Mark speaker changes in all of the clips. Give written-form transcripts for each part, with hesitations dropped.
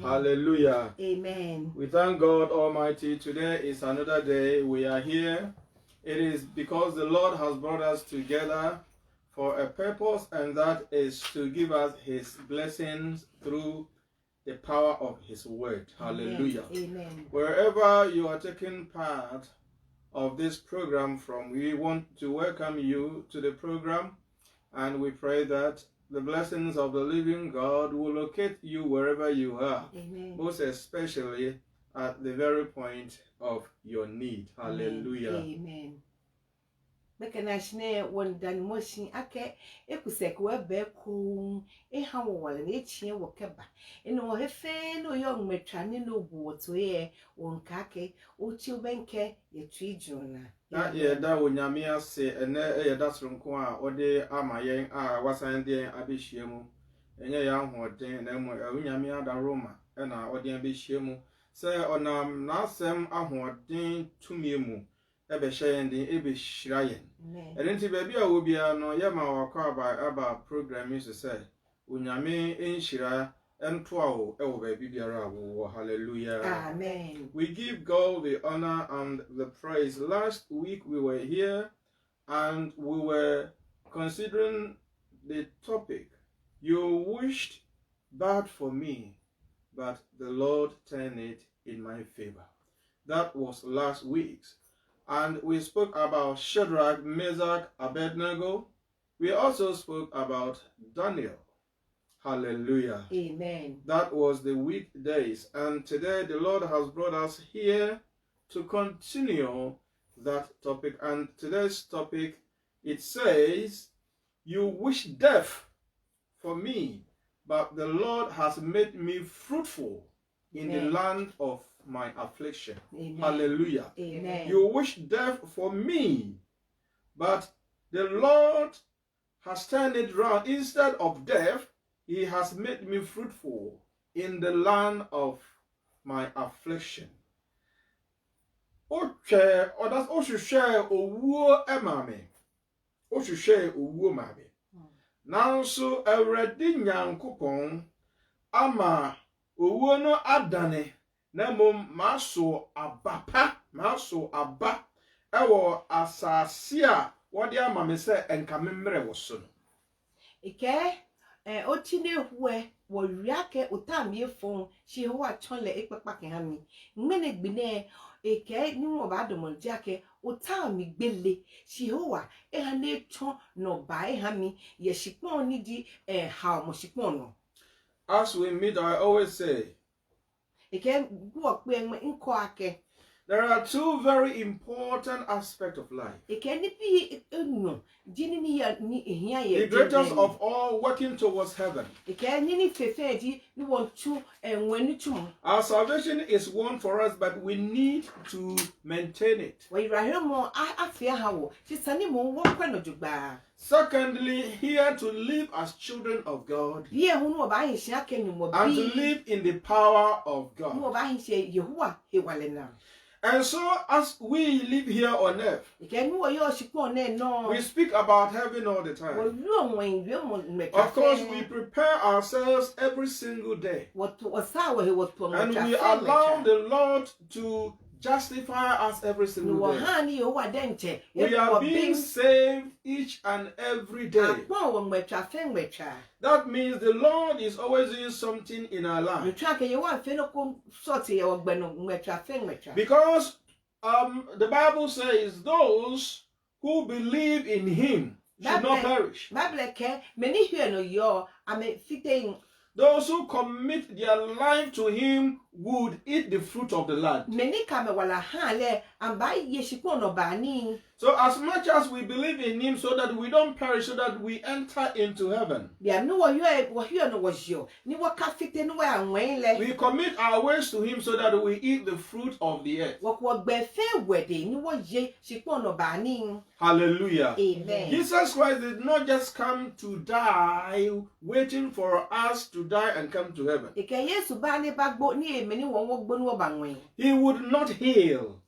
Speaker 1: Hallelujah. Amen. We thank God Almighty. Today is another day we are here. It is because the Lord has brought us together for a purpose, and that is to give us His blessings through the power of His word. Hallelujah. Amen. Wherever you are taking part of this program from, we want to welcome you to the program, and we pray that the blessings of the living God will locate you wherever you are. Amen. Most especially at the very point of your need. Hallelujah. Amen. Mekanashne won dan motion ake ekusek we be ku e ha wo wale na echie wo keba eno hefe no young metwane no bu to ye won kake ochi obenke ye twijuna na ye da wonyame ase ene ye da soronko a ode amayen a wasan de abehyiemu enye ya ahoden na mu wonyame ada Roma na ode abehyiemu se onam na asem ahoden tumiemu ebe shayende ebe shirayen erenti baby a wo bia no yema wakwa aba program is say unyame enshira ento awo ewo baby biara wo. Hallelujah. Amen. We give God the honor and the praise. Last week we were here and we were considering the topic, you wished bad for me, but the Lord turned it in my favor. That was last week's. And we spoke about Shadrach, Meshach, Abednego. We also spoke about Daniel. Hallelujah. Amen. That was the weekdays. And today the Lord has brought us here to continue that topic. And today's topic, it says, you wish death for me, but the Lord has made me fruitful in the land of my affliction. Amen. Hallelujah. Amen. You wish death for me, but the Lord has turned it round. Instead of death, He has made me fruitful in the land of my affliction. Oche, or that's Oshushe Owo Emame. Oshushe Owo Mame. Now so already Nyankopon ama Owo no adane. Nemo maso abapa maso aba ewo asasia wode ama me se enka memre wo so no ike otine huwe wo wiake otamie fon shi ho atole epapa ke ha mi ngene gbine ike ni wo ba do mo jake otami gbele shi ho wa e ha ne ton no ba e ha mi ye shipon ni di ha mo shipon no. As we meet, I always say there are two very important aspects of life. The greatest of all, working towards heaven. Our salvation is won for us, but we need to maintain it. Secondly, here to live as children of God and to live in the power of God. And so, as we live here on earth, we speak about heaven all the time. Of course, we prepare ourselves every single day. And we allow the Lord to justify us every single day. We are being saved each and every day. That means the Lord is always doing something in our life. Because the Bible says those who believe in Him should not perish. Those who commit their life to Him would eat the fruit of the land. So as much as we believe in Him so that we don't perish, so that we enter into heaven, we commit our ways to Him so that we eat the fruit of the earth. Hallelujah. Amen. Jesus Christ did not just come to die, waiting for us to die and come to heaven. He would not heal.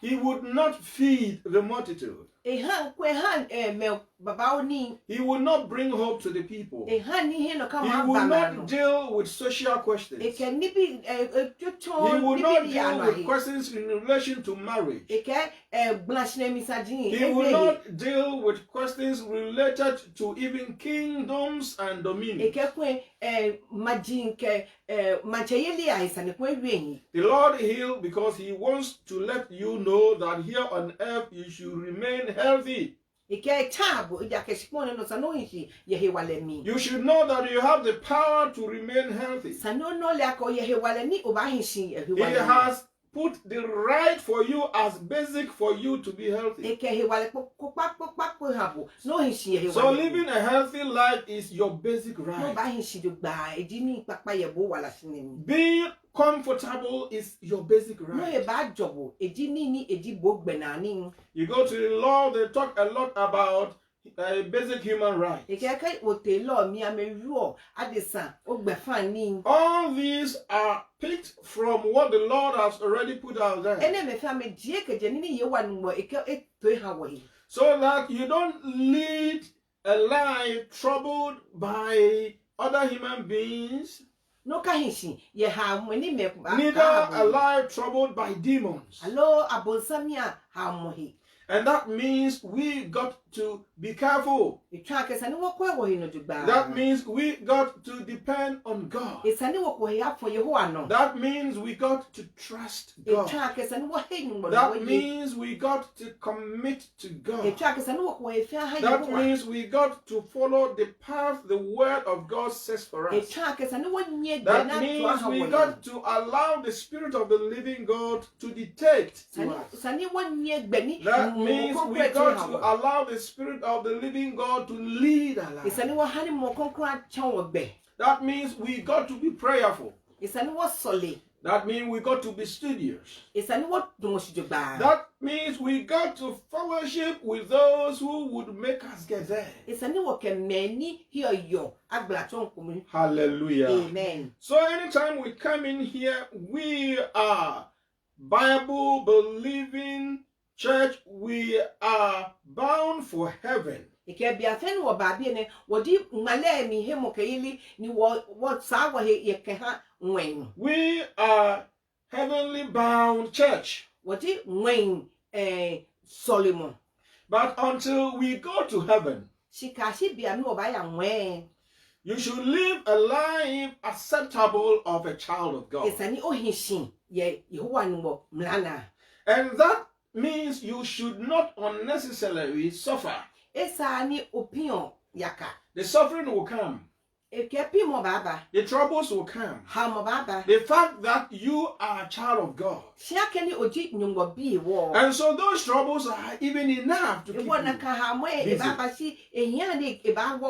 Speaker 1: He would not feed the multitude. He will not bring hope to the people. He will not deal with social questions. He will not deal with questions in relation to marriage. He will not deal with questions related to even kingdoms and dominions. The Lord healed because He wants to let you know that here on earth you should remain healthy. You should know that you have the power to remain healthy. He has put the right for you as basic for you to be healthy. So living a healthy life is your basic right. Being comfortable is your basic right. You go to the law, they talk a lot about basic human rights. All these are picked from what the Lord has already put out there. So that you don't lead a life troubled by other human beings. Neither a life troubled by demons. And that means we got to be careful. That means we got to depend on God. That means we got to trust God. That means we got to commit to God. That means we got to follow the path the Word of God says for us. That means we got to allow the Spirit of the living God to dictate to us. That means we got to allow the Spirit of the living God to lead our lives. That means we got to be prayerful. That means we got to be studious. That means we got to fellowship with those who would make us get there. Hallelujah. Amen. So anytime we come in here, we are Bible believing church, we are bound for heaven. We are heavenly bound church. But until we go to heaven, you should live a life acceptable of a child of God. And that means you should not unnecessarily suffer. The suffering will come. The troubles will come. The fact that you are a child of God. And so those troubles are even enough to keep you busy.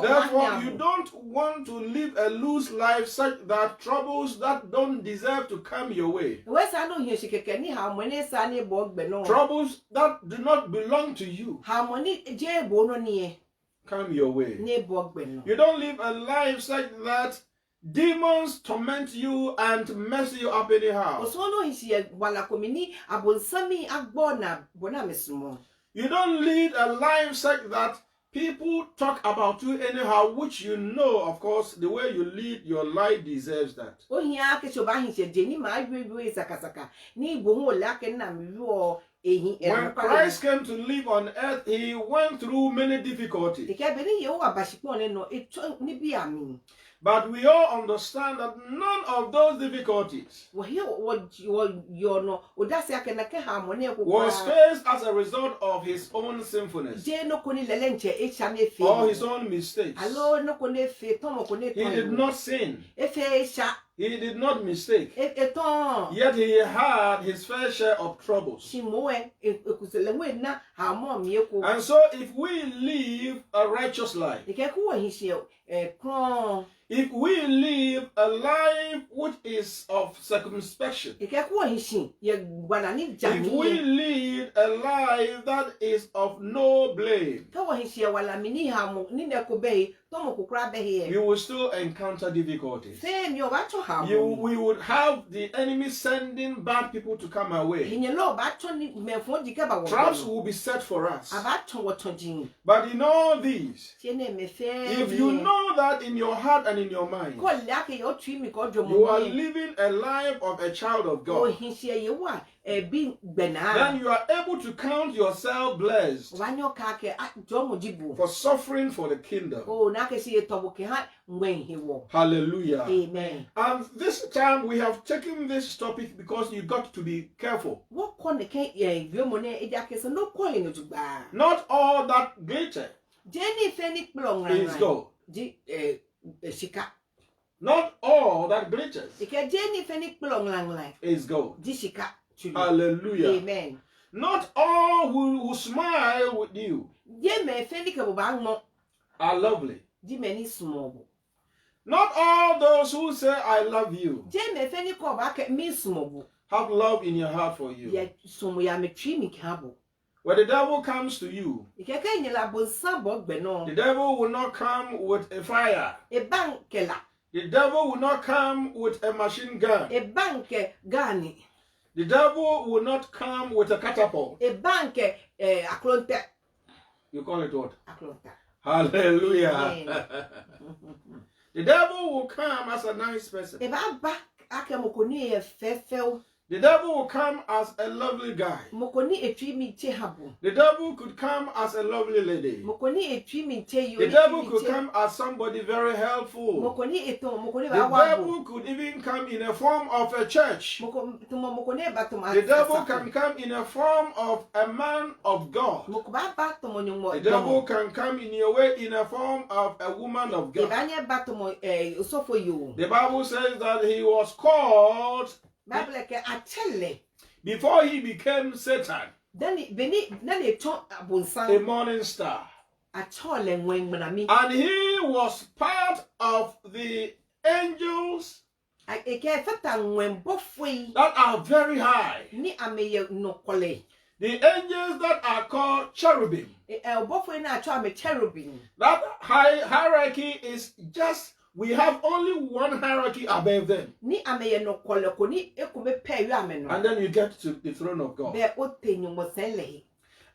Speaker 1: Therefore, you don't want to live a loose life such that troubles that don't deserve to come your way, troubles that do not belong to you, come your way. You don't live a life such that demons torment you and mess you up anyhow. You don't lead a life such that people talk about you anyhow, which you know, of course, the way you lead your life deserves that. When Christ came to live on earth, he went through many difficulties. But we all understand that none of those difficulties was faced as a result of his own sinfulness or his own mistakes. He did not sin. He did not mistake. Yet he had his fair share of troubles. And so if we live a righteous life, if we live a life which is of circumspection, if we lead a life that is of no blame, you will still encounter difficulties. We would have the enemy sending bad people to come our way. Traps will be set for us. But in all these, if you know that in your heart and in your mind, you are living a life of a child of God, then you are able to count yourself blessed for suffering for the kingdom. Hallelujah.
Speaker 2: Amen.
Speaker 1: And this time we have taken this topic because you got to be careful. Not all that glitter is gold. Not all that glitters is gold. Hallelujah.
Speaker 2: Amen.
Speaker 1: Not all who smile with you are lovely. Not all those who say I love you have love in your heart for you. When the devil comes to you, the devil will not come with a fire. The devil will not come with a machine gun. The devil will not come with a catapult. You call it what? Hallelujah. The devil will come as a nice person. The devil will come as a lovely guy. The devil could come as a lovely lady. The devil could come as somebody very helpful. The devil could even come in a form of a church. The devil can come in a form of a man of God. The devil can come in your way in a form of a woman of God. The Bible says that he was called before he became Satan, a morning star. And he was part of the angels that are very high. The angels that are called cherubim. That hierarchy is just, we have only one hierarchy above them. And then you get to the throne of God.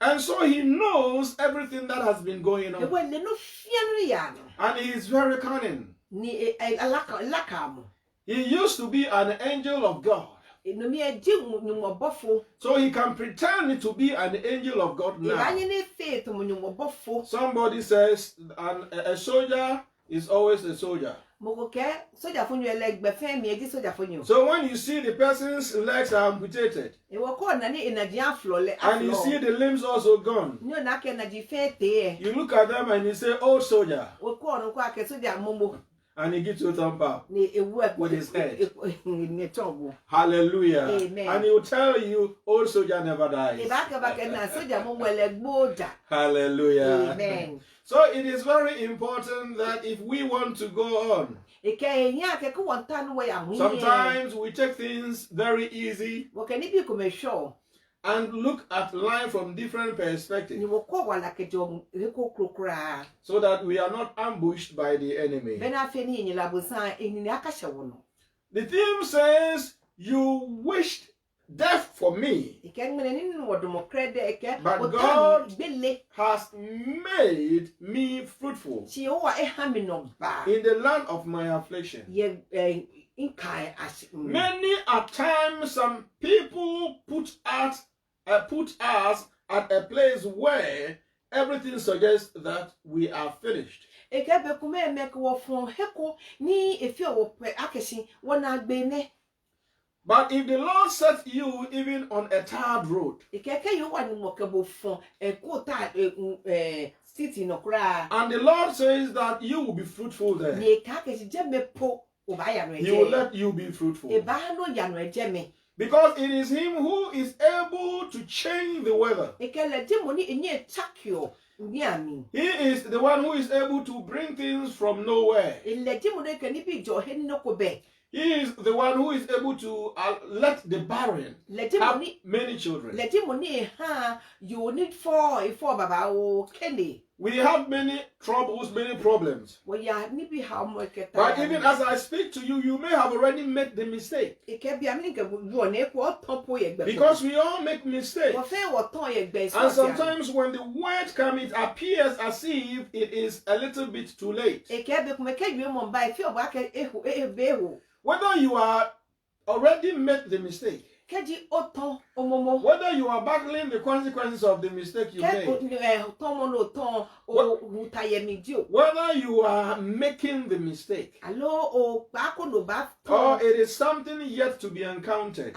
Speaker 1: And so he knows everything that has been going on. And he is very cunning. He used to be an angel of God. So he can pretend to be an angel of God now. Somebody says a soldier is always a soldier. So when you see the person's legs are amputated, and you see the limbs also gone, you look at them and you say, old soldier. And he gives you a thumb up with his head. Hallelujah.
Speaker 2: Amen.
Speaker 1: And he will tell you, old soldier never dies. Hallelujah.
Speaker 2: Amen.
Speaker 1: So it is very important that if we want to go on, sometimes we take things very easy and look at life from different perspectives, so that we are not ambushed by the enemy. The theme says, you wished death for me. But God has made me fruitful in the land of my affliction. Many a time some people put us at a place where everything suggests that we are finished. But if the Lord sets you even on a tarred road, and the Lord says that you will be fruitful there, He will let you be fruitful. Because it is Him who is able to change the weather. He is the one who is able to bring things from nowhere. He is the one who is able to let the barren have many children. We have many troubles, many problems. But even as I speak to you, you may have already made the mistake. Because we all make mistakes. And sometimes when the word comes, it appears as if it is a little bit too late. Whether you are already made the mistake, whether you are battling the consequences of the mistake you made, whether you are making the mistake, or it is something yet to be encountered,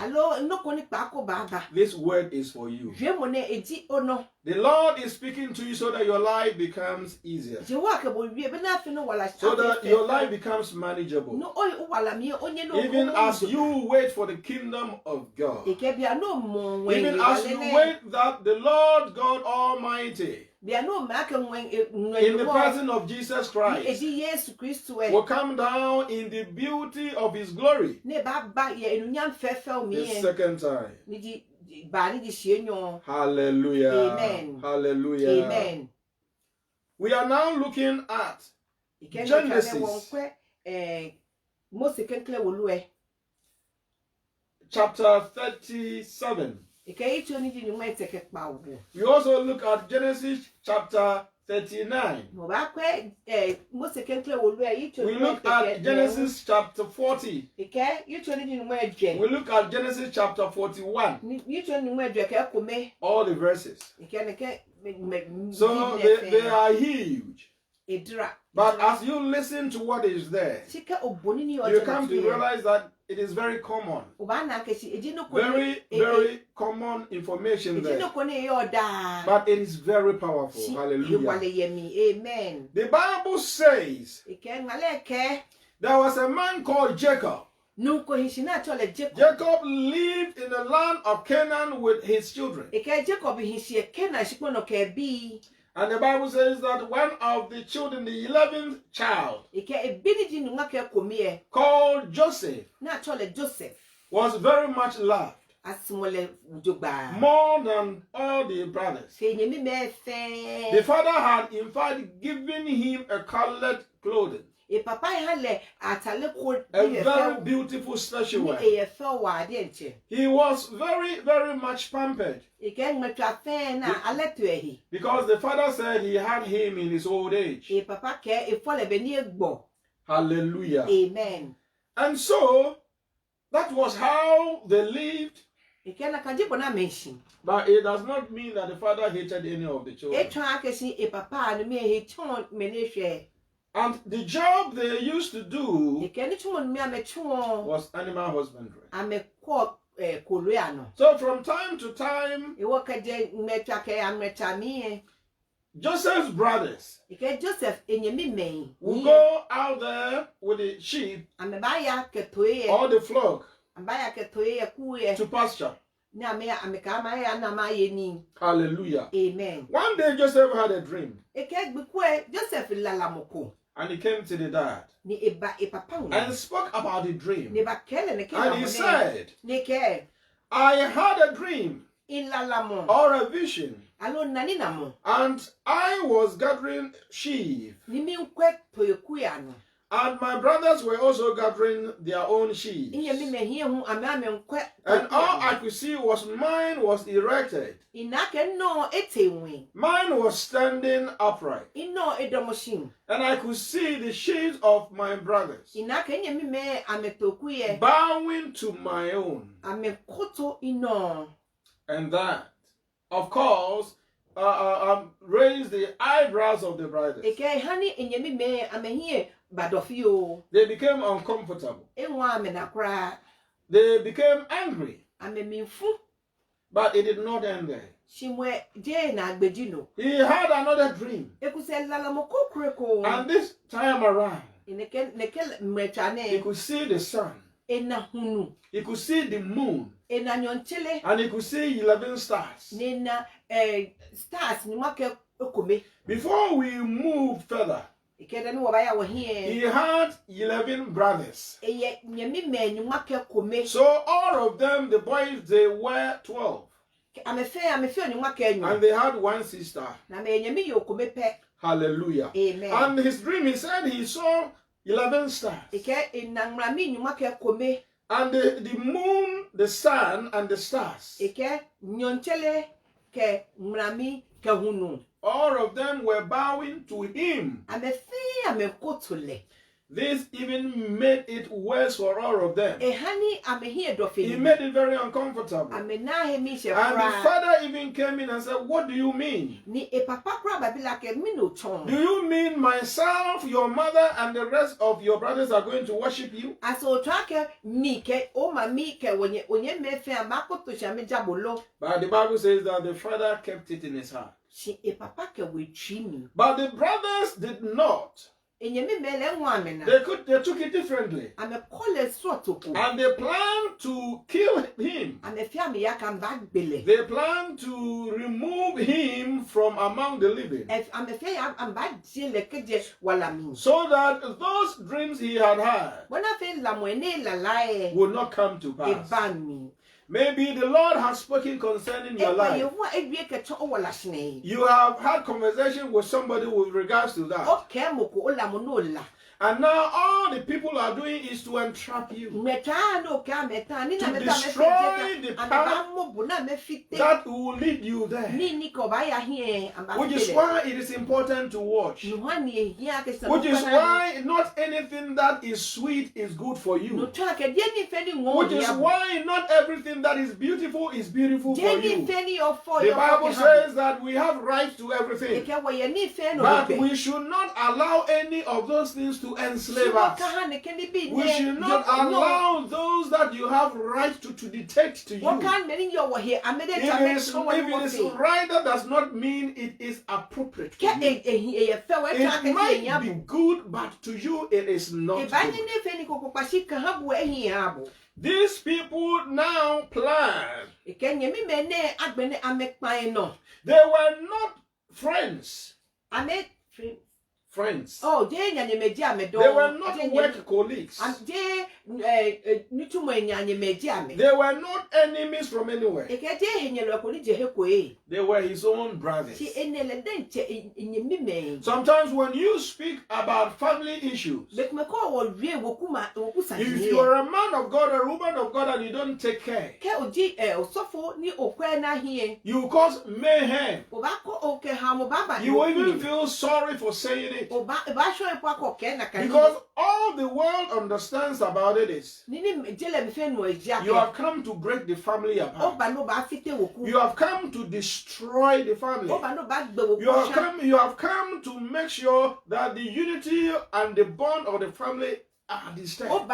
Speaker 1: this word is for you. The Lord is speaking to you so that your life becomes easier, so that your life becomes manageable, even as you wait for the kingdom of God, even as you wait that the Lord God Almighty, in the person of Jesus Christ, will come down in the beauty of His glory the second time. Hallelujah. Amen. Hallelujah. Amen. We are now looking at Genesis chapter 37. We also look at Genesis chapter 39. We look at Genesis chapter 40. We look at Genesis chapter 41. All the verses. So they are huge. But as you listen to what is there, you come to realize that it is very common. Very, very common information there. But it is very powerful. Hallelujah. Amen. The Bible says there was a man called Jacob. Jacob lived in the land of Canaan with his children. And the Bible says that one of the children, the 11th child, called Joseph, was very much loved, more than all the brothers. The father had in fact given him a colored clothing, a very beautiful special one. He was very, very much pampered, because the father said he had him in his old age. Hallelujah. Amen. And so that was how they lived. But it does not mean that the father hated any of the children. And the job they used to do was animal husbandry. So from time to time, Joseph's brothers will go out there with the sheep or the flock to pasture. Hallelujah. Amen. One day Joseph had a dream. And he came to the dad and spoke about the dream. And he said, I had a dream or a vision, and I was gathering sheep, And my brothers were also gathering their own sheaves. And all I could see was mine was erected. Mine was standing upright. And I could see the sheaves of my brothers bowing to my own. And that, of course, raised the eyebrows of the brothers. They became uncomfortable. They became angry. But it did not end there. He had another dream. And this time around, he could see the sun. He could see the moon. And he could see 11 stars. Before we move further, he had 11 brothers. So all of them, the boys, they were 12. And they had one sister. Hallelujah. Amen. And his dream, he said he saw 11 stars. And the moon, the sun, and the stars. All of them were bowing to him. This even made it worse for all of them. He made it very uncomfortable. And the father even came in and said, "What do you mean? Do you mean myself, your mother, and the rest of your brothers are going to worship you?" But the Bible says that the father kept it in his heart. But the brothers did not. They took it differently. And they planned to kill him. They planned to remove him from among the living. So that those dreams he had would not come to pass. Maybe the Lord has spoken concerning your life. You have had conversation with somebody with regards to that. And now all the people are doing is to entrap you, to destroy the path that will lead you there. Which is why it is important to watch. Which is why not anything that is sweet is good for you. Which is why not everything that is beautiful for you. The Bible says that we have right to everything. But we should not allow any of those things to enslave us. We should not allow those that you have right to dictate to you. If it is right, that does not mean it is appropriate for you. It might be good, but to you it is not good. These people now plan. They were not friends. Friends. Oh, they were not work colleagues. They were not enemies from anywhere. They were his own brothers. Sometimes when you speak about family issues, if you are a man of God, a woman of God, and you don't take care, you cause mayhem. You will even feel sorry for saying it. Because all the world understands about it is you have come to break the family apart. You have come to destroy the family. You have come to make sure that the unity and the bond of the family are disturbed.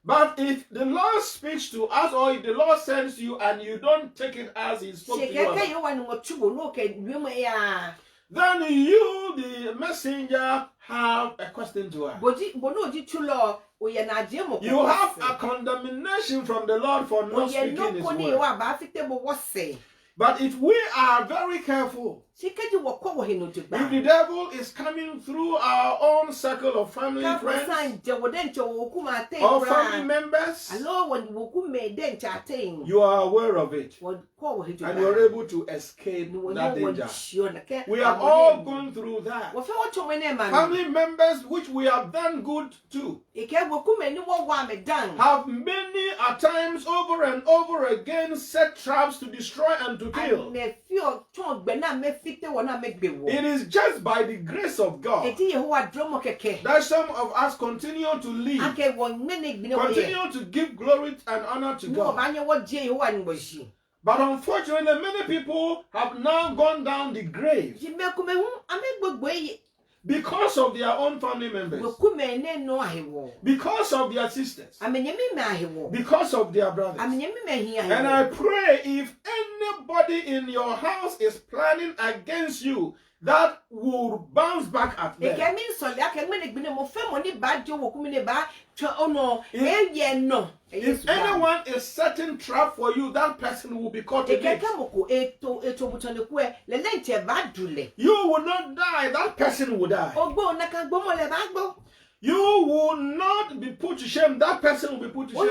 Speaker 1: But if the Lord speaks to us, or if the Lord sends you and you don't take it as he spoke to you, then you, the messenger, have a question to ask. You have a condemnation from the Lord for not speaking his word. But if we are very careful, if the devil is coming through our own circle of family friends or family members, you are aware of it and you are able to escape that danger. We have all gone through that. Family members which we have done good to have many at times over and over again set traps to destroy and to kill. It is just by the grace of God that some of us continue to live, continue to give glory and honor to God. But unfortunately, many people have now gone down the grave because of their own family members, because of their sisters, because of their brothers. And I pray if anybody in your house is planning against you, that will bounce back at them. If anyone is setting trap for you, that person will be caught in it. You will not die, that person will die. You will not be put to shame, that person will be put to shame.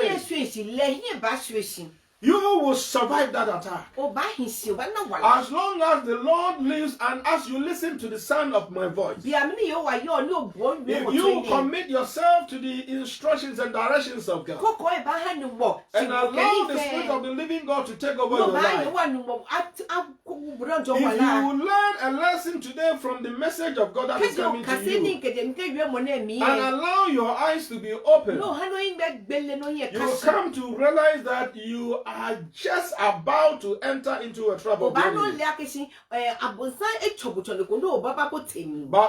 Speaker 1: You will survive that attack. As long as the Lord lives and as you listen to the sound of my voice. If you commit yourself to the instructions and directions of God and allow the Spirit of the living God to take over your life. If you learn a lesson today from the message of God that is coming to you and allow your eyes to be open, you will come to realize that you are just about to enter into a trouble. But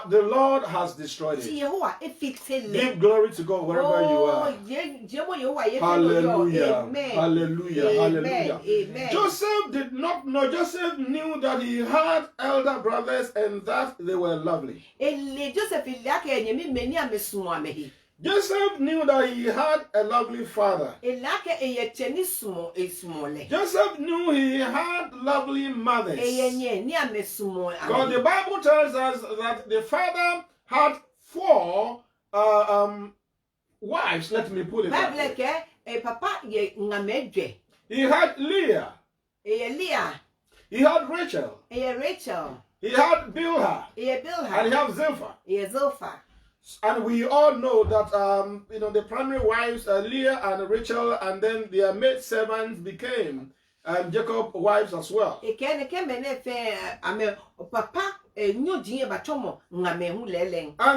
Speaker 1: the Lord has destroyed it. Give glory to God wherever you are. Hallelujah.
Speaker 2: Amen.
Speaker 1: Hallelujah.
Speaker 2: Amen.
Speaker 1: Hallelujah.
Speaker 2: Amen.
Speaker 1: Joseph did not know. Joseph knew that he had elder brothers and that they were lovely. Joseph knew that he had a lovely father. Joseph knew he had lovely mothers. Because the Bible tells us that the father had 4 wives. Let me pull it up. He had Leah. He had Rachel. He had Bilhah. And he had Zilpah. And we all know that the primary wives are Leah and Rachel, and then their maid servants became Jacob's wives as well. And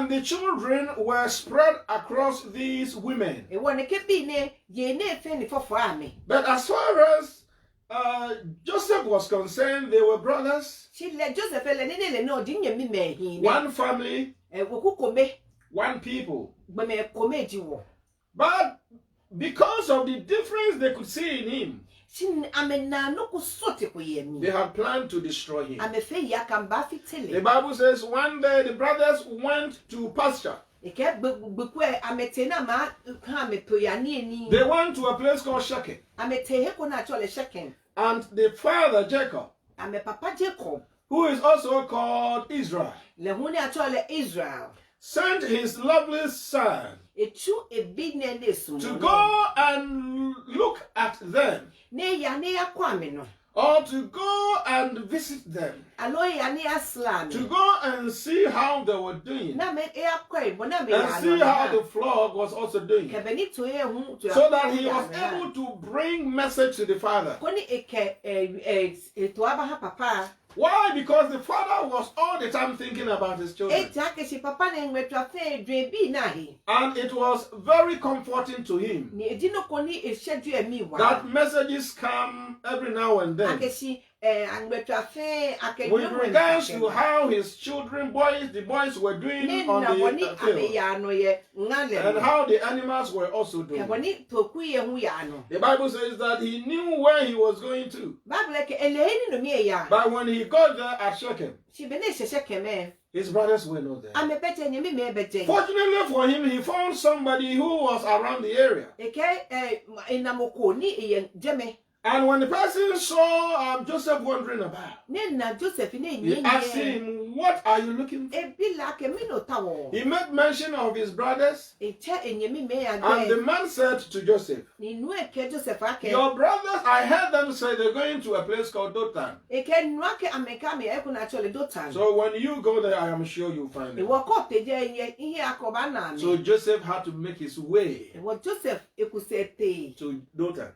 Speaker 1: the children were spread across these women. But as far as Joseph was concerned, they were brothers. One family. One people. But because of the difference they could see in him, they had planned to destroy him. The Bible says one day the brothers went to pasture. They went to a place called Shechem. And the father Jacob, who is also called Israel, sent his lovely son to go and look at them, or to go and visit them, to go and see how they were doing, and see how the flock was also doing, so that he was able to bring message to the father. Why? Because the father was all the time thinking about his children. And it was very comforting to him that messages come every now and then with regards to how his children, the boys were doing on the field, and how the animals were also doing. The Bible says that he knew where he was going to. But when he got there at Shechem, his brothers were not there. Fortunately for him, he found somebody who was around the area. And when the person saw Joseph wandering about, he asked him, "What are you looking for?" He made mention of his brothers. And the man said to Joseph, "Your brothers, I heard them say they're going to a place called Dothan. So when you go there, I am sure you'll find them." So Joseph had to make his way to Dothan.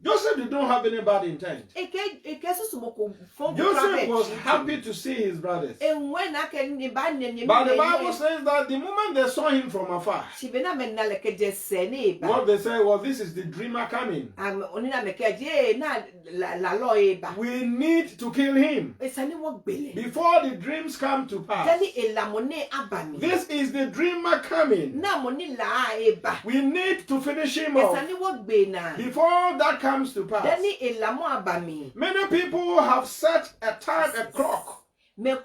Speaker 1: Joseph did not have any bad intent. Joseph was happy to see his brothers. But the Bible says that the moment they saw him from afar, what they said was, "This is the dreamer coming. We need to kill him before the dreams come to pass. This is the dreamer coming. We need to finish him off before that comes to pass." Many people have set a time, a clock. Many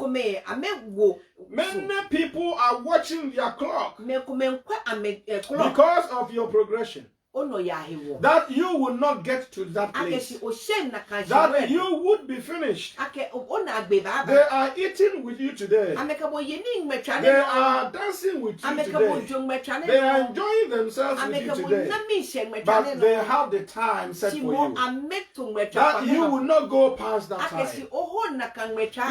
Speaker 1: people are watching their clock because of your progression. That you will not get to that place. That you would be finished. They are eating with you today. They are dancing with you today. They are enjoying themselves with you today. But they have the time set for you. That you will not go past that time.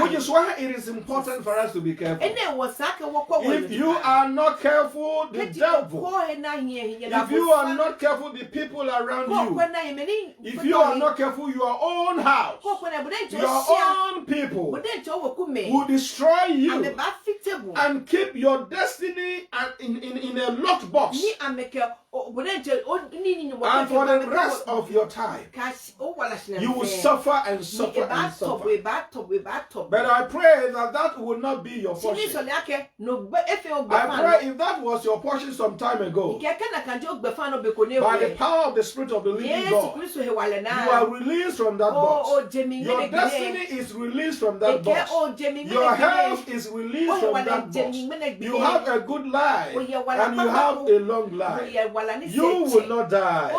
Speaker 1: Which is why it is important for us to be careful. If you are not careful, the devil. If you are not careful, the people around you. If you are not careful, your own house, your own people will destroy you and keep your destiny in a locked box. And for the rest of your time, you will suffer and suffer and suffer. But I pray that that will not be your portion. I pray if that was your portion some time ago, by the power of the Spirit of the living God, you are released from that box. Your destiny is released from that box. Your health is released from that box. You have a good life and you have a long life. You will not die.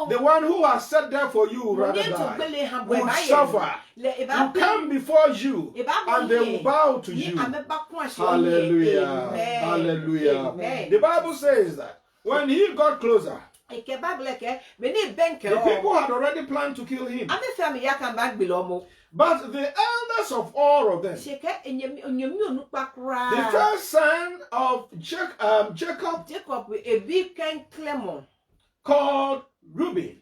Speaker 1: The one who has sat there for you will rather die. Will suffer. Will come before you and they will bow to you. Hallelujah. Hallelujah. The Bible says that when he got closer, the people had already planned to kill him. But the elders of all of them, the first son of Jacob, called Reuben,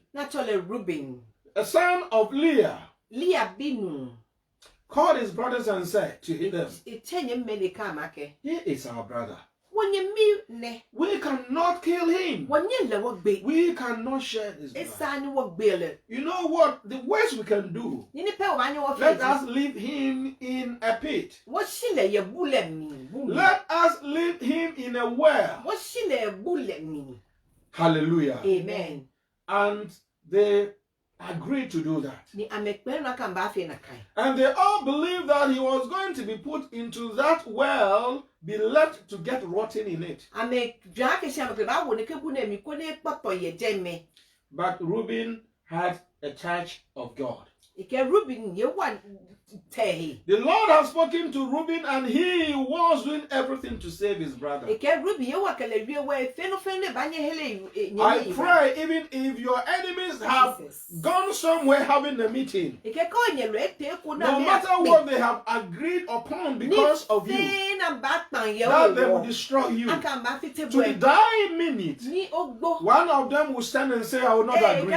Speaker 1: a son of Leah, called his brothers and said to them, "He is our brother. We cannot kill him. We cannot share this blood. You know what? The worst we can do, let us leave him in a pit. Let us leave him in a well." Hallelujah.
Speaker 2: Amen.
Speaker 1: And they agreed to do that. And they all believed that he was going to be put into that well, be left to get rotten in it. But Reuben had a charge of God. The Lord has spoken to Reuben and he was doing everything to save his brother. I pray even if your enemies have gone somewhere having a meeting, no matter what they have agreed upon because of you, that they will destroy you. To the dying minute, one of them will stand and say, "I will not agree."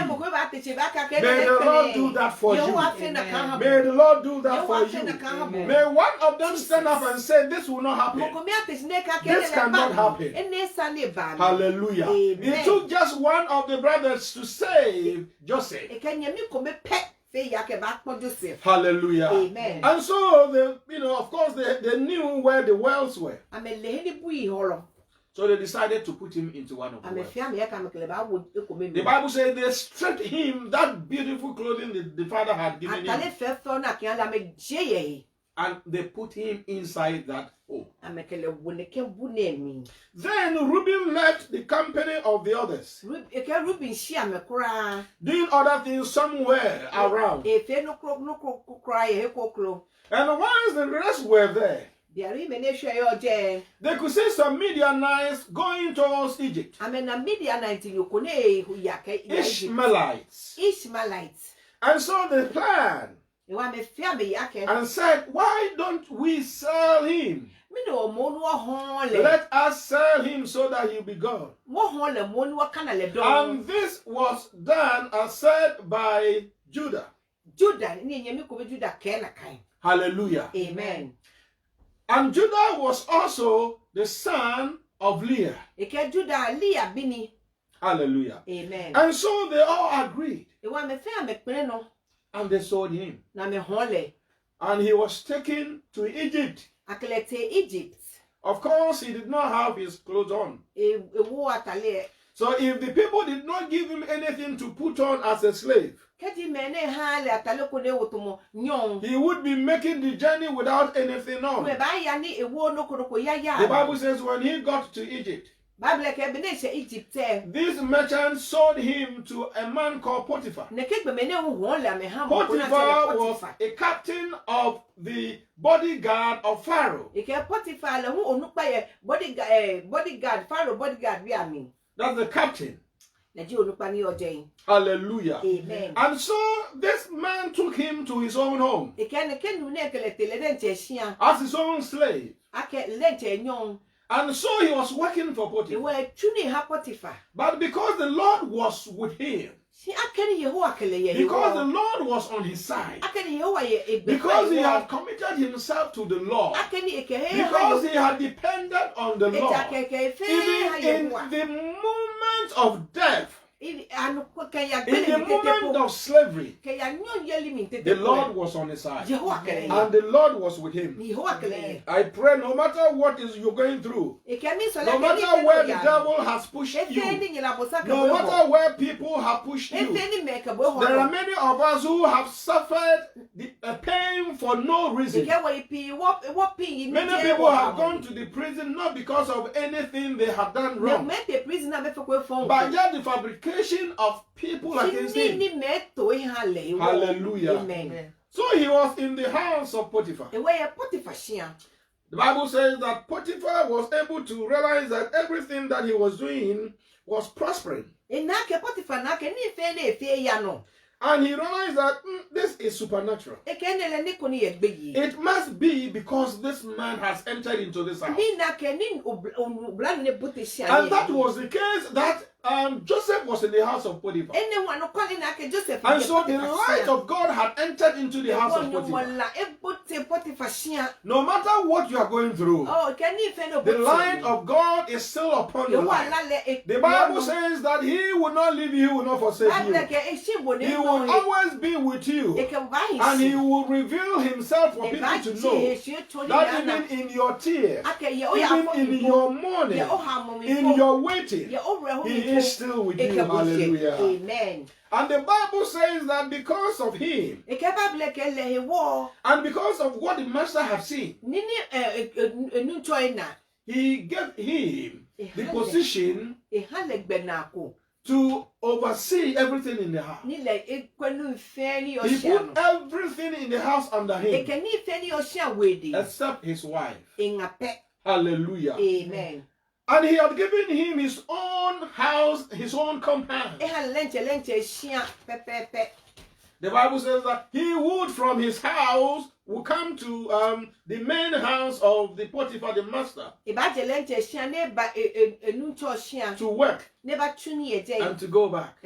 Speaker 1: May the Lord do that for you. May the Lord do that for you. May one of them stand up and say, "This will not happen. This cannot happen." Hallelujah. Amen. It took just one of the brothers to save Joseph. Hallelujah.
Speaker 2: Amen.
Speaker 1: And so of course they knew where the wells were. So they decided to put him into one of the wells. The Bible says they stripped him that beautiful clothing the father had given him. and they put him inside that hole.
Speaker 2: Then
Speaker 1: Then Reuben left the company of the others, doing other things somewhere around. And once the rest were there, they could see some Midianites going towards Egypt. Ishmaelites. And so they planned and said, why don't we sell him? Let us sell him so that he'll be gone. And this was done as said by Judah. Hallelujah.
Speaker 2: Amen.
Speaker 1: And Judah was also the son of Leah. Hallelujah.
Speaker 2: Amen.
Speaker 1: And so they all agreed. And they sold him. And he was taken to Egypt. Of course, he did not have his clothes on. So if the people did not give him anything to put on as a slave, he would be making the journey without anything on. The Bible says when he got to Egypt, this merchant sold him to a man called Potiphar. Potiphar was a captain of the bodyguard of Pharaoh. That's the captain. Hallelujah.
Speaker 2: Amen.
Speaker 1: And so this man took him to his own home as his own slave. And so he was working for Potiphar. But because the Lord was with him, because the Lord was on his side, because he had committed himself to the Lord, because he had depended on the Lord, even in the moment of death, in the moment of slavery, the Lord was on his side. And the Lord was with him. I pray no matter what you're going through, no matter where the devil has pushed you, no matter where people have pushed you, there are many of us who have suffered a pain for no reason. Many people have gone to the prison not because of anything they have done wrong, but just the fabrication of people against him. Hallelujah.
Speaker 2: Amen.
Speaker 1: So he was in the house of Potiphar. The Bible says that Potiphar was able to realize that everything that he was doing was prospering. And he realized that this is supernatural. It must be because this man has entered into this house. And that was the case that Joseph was in the house of Potiphar. And so the light of God had entered into the house of Potiphar. No matter what you are going through, the light of God is still upon your life. The Bible says that he will not leave you, he will not forsake you. He will always be with you. And he will reveal himself for people to know that even in your tears, even in your mourning, in your waiting, he is still with you. Hallelujah.
Speaker 2: Amen.
Speaker 1: And the Bible says that because of him, and because of what the master had seen, he gave him the position to oversee everything in the house. He put everything in the house under him, except his wife. Hallelujah.
Speaker 2: Amen.
Speaker 1: And he had given him his own house, his own compound. The Bible says that he would from his house will come to the main house of the Potiphar, the master, to work and to go back.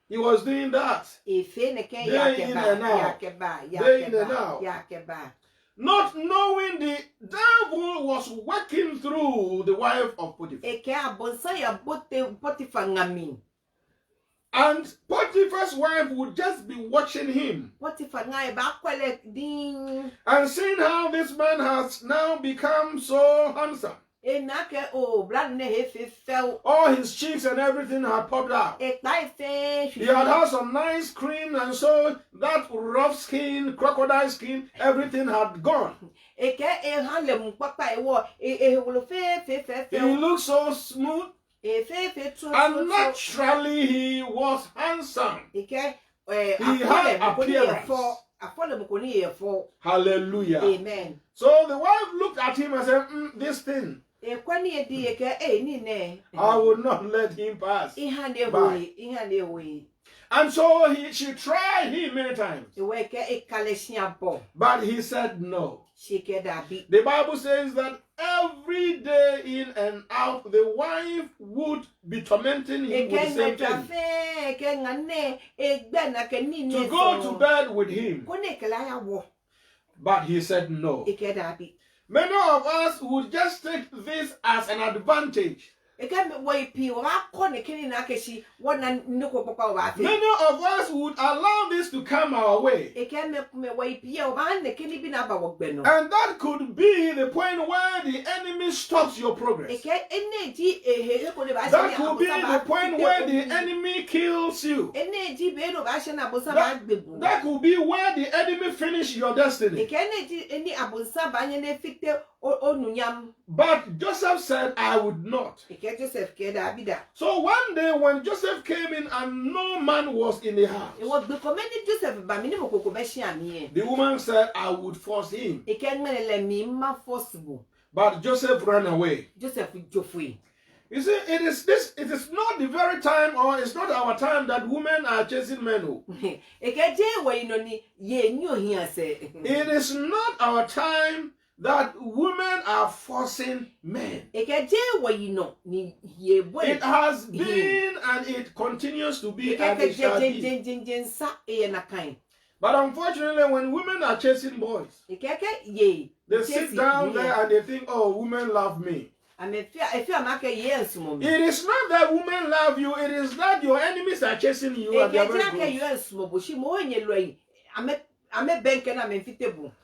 Speaker 1: He was doing that day in and out, day in and out. Not knowing the devil was working through the wife of Potiphar. And Potiphar's wife would just be watching him and seeing how this man has now become so handsome. All his cheeks and everything had popped out. He had some nice cream, and so that rough skin, crocodile skin, everything had gone. He looked so smooth, and naturally he was handsome. He had appearance. Hallelujah.
Speaker 2: Amen.
Speaker 1: So the wife looked at him and said, this thing, I would not let him pass by. And so she tried him many times. But he said no. The Bible says that every day in and out, the wife would be tormenting him with the same thing. To go to bed with him. But he said no. Many of us would just take this as an advantage. Many of us would allow this to come our way. And that could be the point where the enemy stops your progress. That could be the point where the enemy kills you. That could be where the enemy finishes your destiny. But Joseph said, I would not. So one day when Joseph came in and no man was in the house, the woman said, I would force him. But Joseph ran away. You see, it is not the very time, or it's not our time that women are chasing men. It is not our time that women are forcing men. It has been and it continues to be and it shall be. But unfortunately, when women are chasing boys, they sit down there and they think, oh, women love me. It is not that women love you, it is that your enemies are chasing you and they are very good.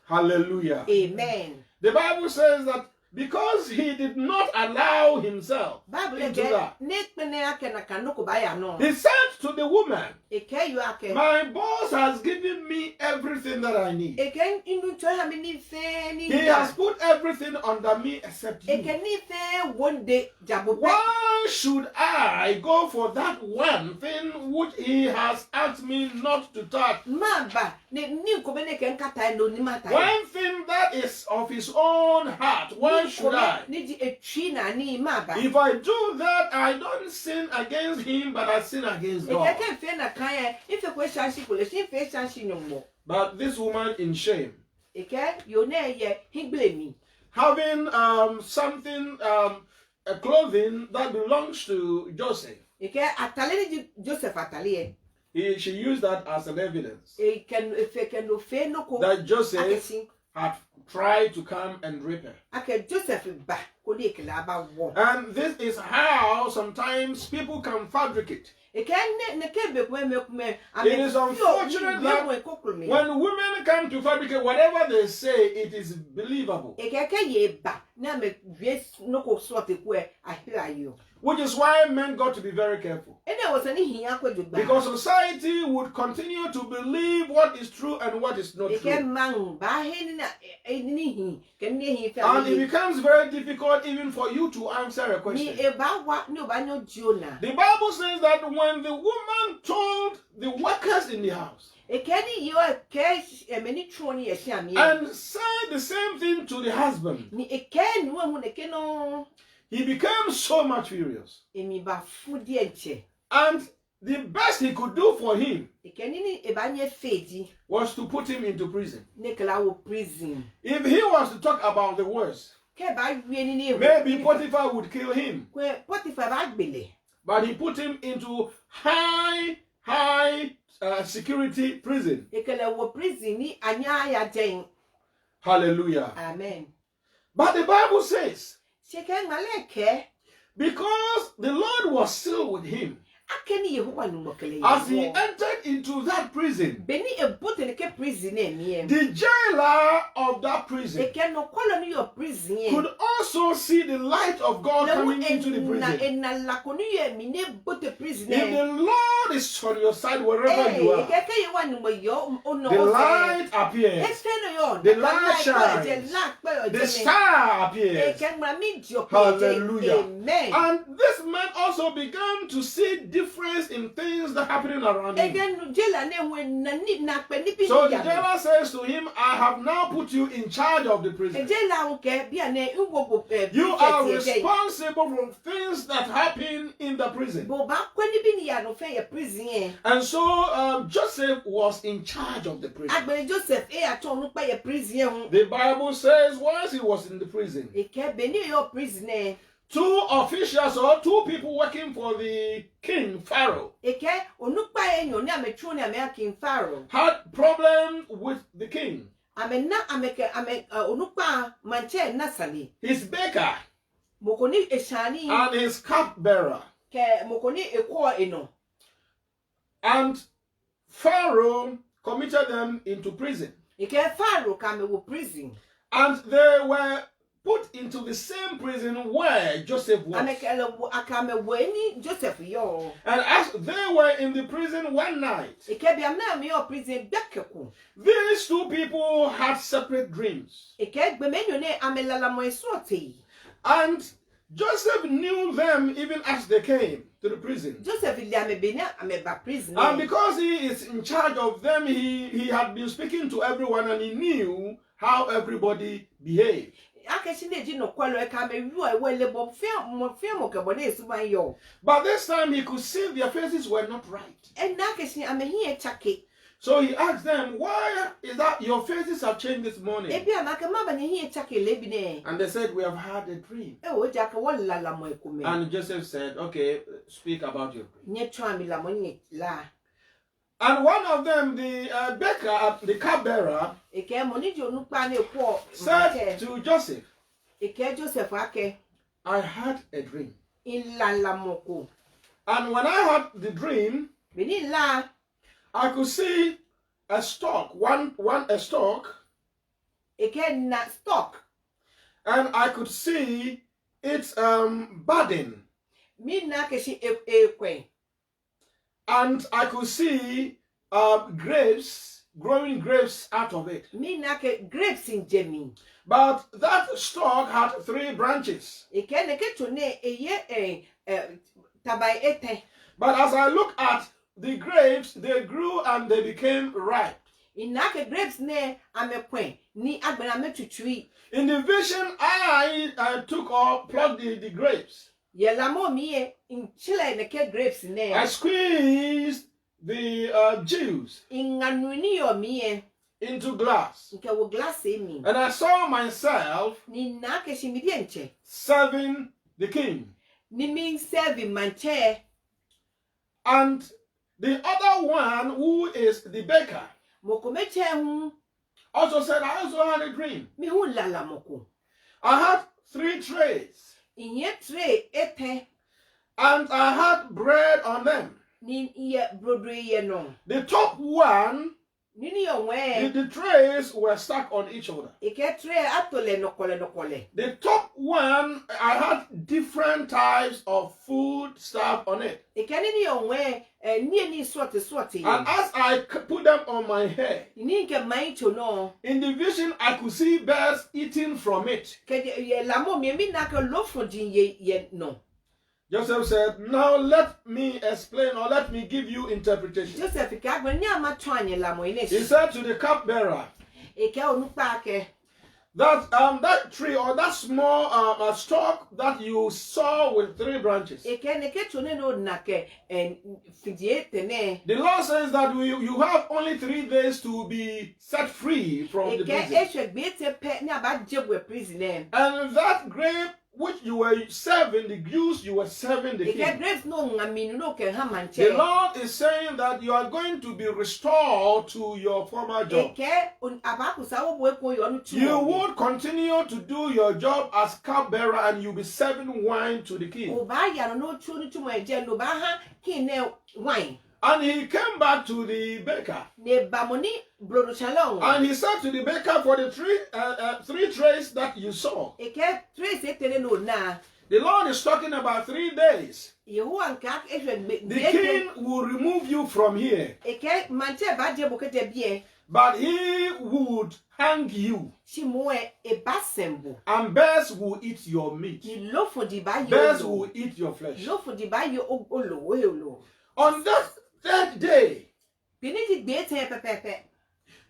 Speaker 1: Hallelujah.
Speaker 2: Amen.
Speaker 1: The Bible says that because he did not allow himself into that, he said to the woman, my boss has given me everything that I need. He has put everything under me except you. Why should I go for that one thing which he has asked me not to touch? One thing that is of his own heart. Why should I? If I do that, I don't sin against him, but I sin against God. But this woman in shame, having something, a clothing that belongs to Joseph, she used that as an evidence that Joseph had tried to come and rape her. And this is how sometimes people can fabricate. It is unfortunate that when women come to fabricate, whatever they say, it is believable. Which is why men got to be very careful. Because society would continue to believe what is true and what is not true. And it becomes very difficult even for you to answer a question. The Bible says that when the woman told the workers in the house and said the same thing to the husband, he became so much furious. And the best he could do for him was to put him into prison. If he was to talk about the worst, maybe Potiphar would kill him. But he put him into high security prison. Hallelujah.
Speaker 2: Amen.
Speaker 1: But the Bible says, because the Lord was still with him, As he entered into that prison, the jailer of that prison could also see the light of God coming into the prison. If the Lord is on your side wherever you are, the light appears, the light shines, the star appears. Hallelujah. And this man also began to see difference in things that are happening around him. So the jailer says to him, I have now put you in charge of the prison. You are responsible for things that happen in the prison. And so Joseph was in charge of the prison. The Bible says once he was in the prison, two officials or two people working for the king, Pharaoh, had problem with the king. His baker and his cupbearer. And Pharaoh committed them into prison. And they were put into the same prison where Joseph was. And as they were in the prison one night, these two people had separate dreams. And Joseph knew them even as they came to the prison. And because he is in charge of them, he had been speaking to everyone and he knew how everybody behaved. But this time he could see their faces were not right. So he asked them, why is that your faces have changed this morning? And they said, we have had a dream. And Joseph said, okay, speak about your dream. And one of them, the baker, the cupbearer, said to Joseph, I had a dream. And when I had the dream, I could see a stalk, a stalk, and I could see its budding, and I could see grapes, growing grapes out of it. But that stalk had 3 branches. But as I look at the grapes, they grew and they became ripe. In the vision, I took or plucked the grapes. I squeezed the juice into glass. And I saw myself serving the king. And the other one, who is the baker, also said, I also had a dream. I had 3 trays. And I had bread on them. The top one, the trays were stuck on each other. The top one, I had different types of food stuff on it. And as I put them on my head, in the vision I could see birds eating from it. Joseph said, now let me explain, or let me give you interpretation. He said to the cupbearer that that tree or that small stalk that you saw with 3 branches. The Lord says that you have only 3 days to be set free from the prison. And that grape which you were serving, the Jews you were serving the king. The Lord is saying that you are going to be restored to your former job. You would continue to do your job as cupbearer and you'll be serving wine to the king. And he came back to the baker. And he said to the baker, for the three trays that you saw, the Lord is talking about 3 days. The king will remove you from here, but he would hang you, and bears will eat your meat. Bears will eat your flesh. On that 3rd day,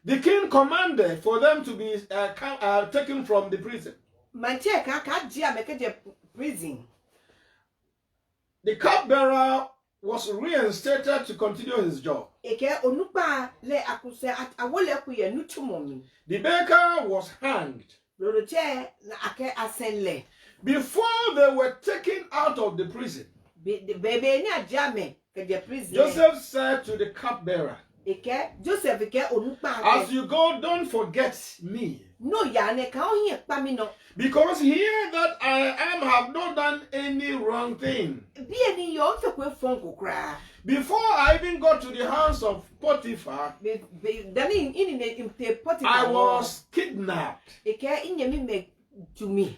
Speaker 1: the king commanded for them to be taken from the prison. The cupbearer was reinstated to continue his job. The baker was hanged. Before they were taken out of the prison, Joseph said to the cupbearer, as you go, don't forget me. Because here that I am have not done any wrong thing. Before I even got to the house of Potiphar, I was kidnapped.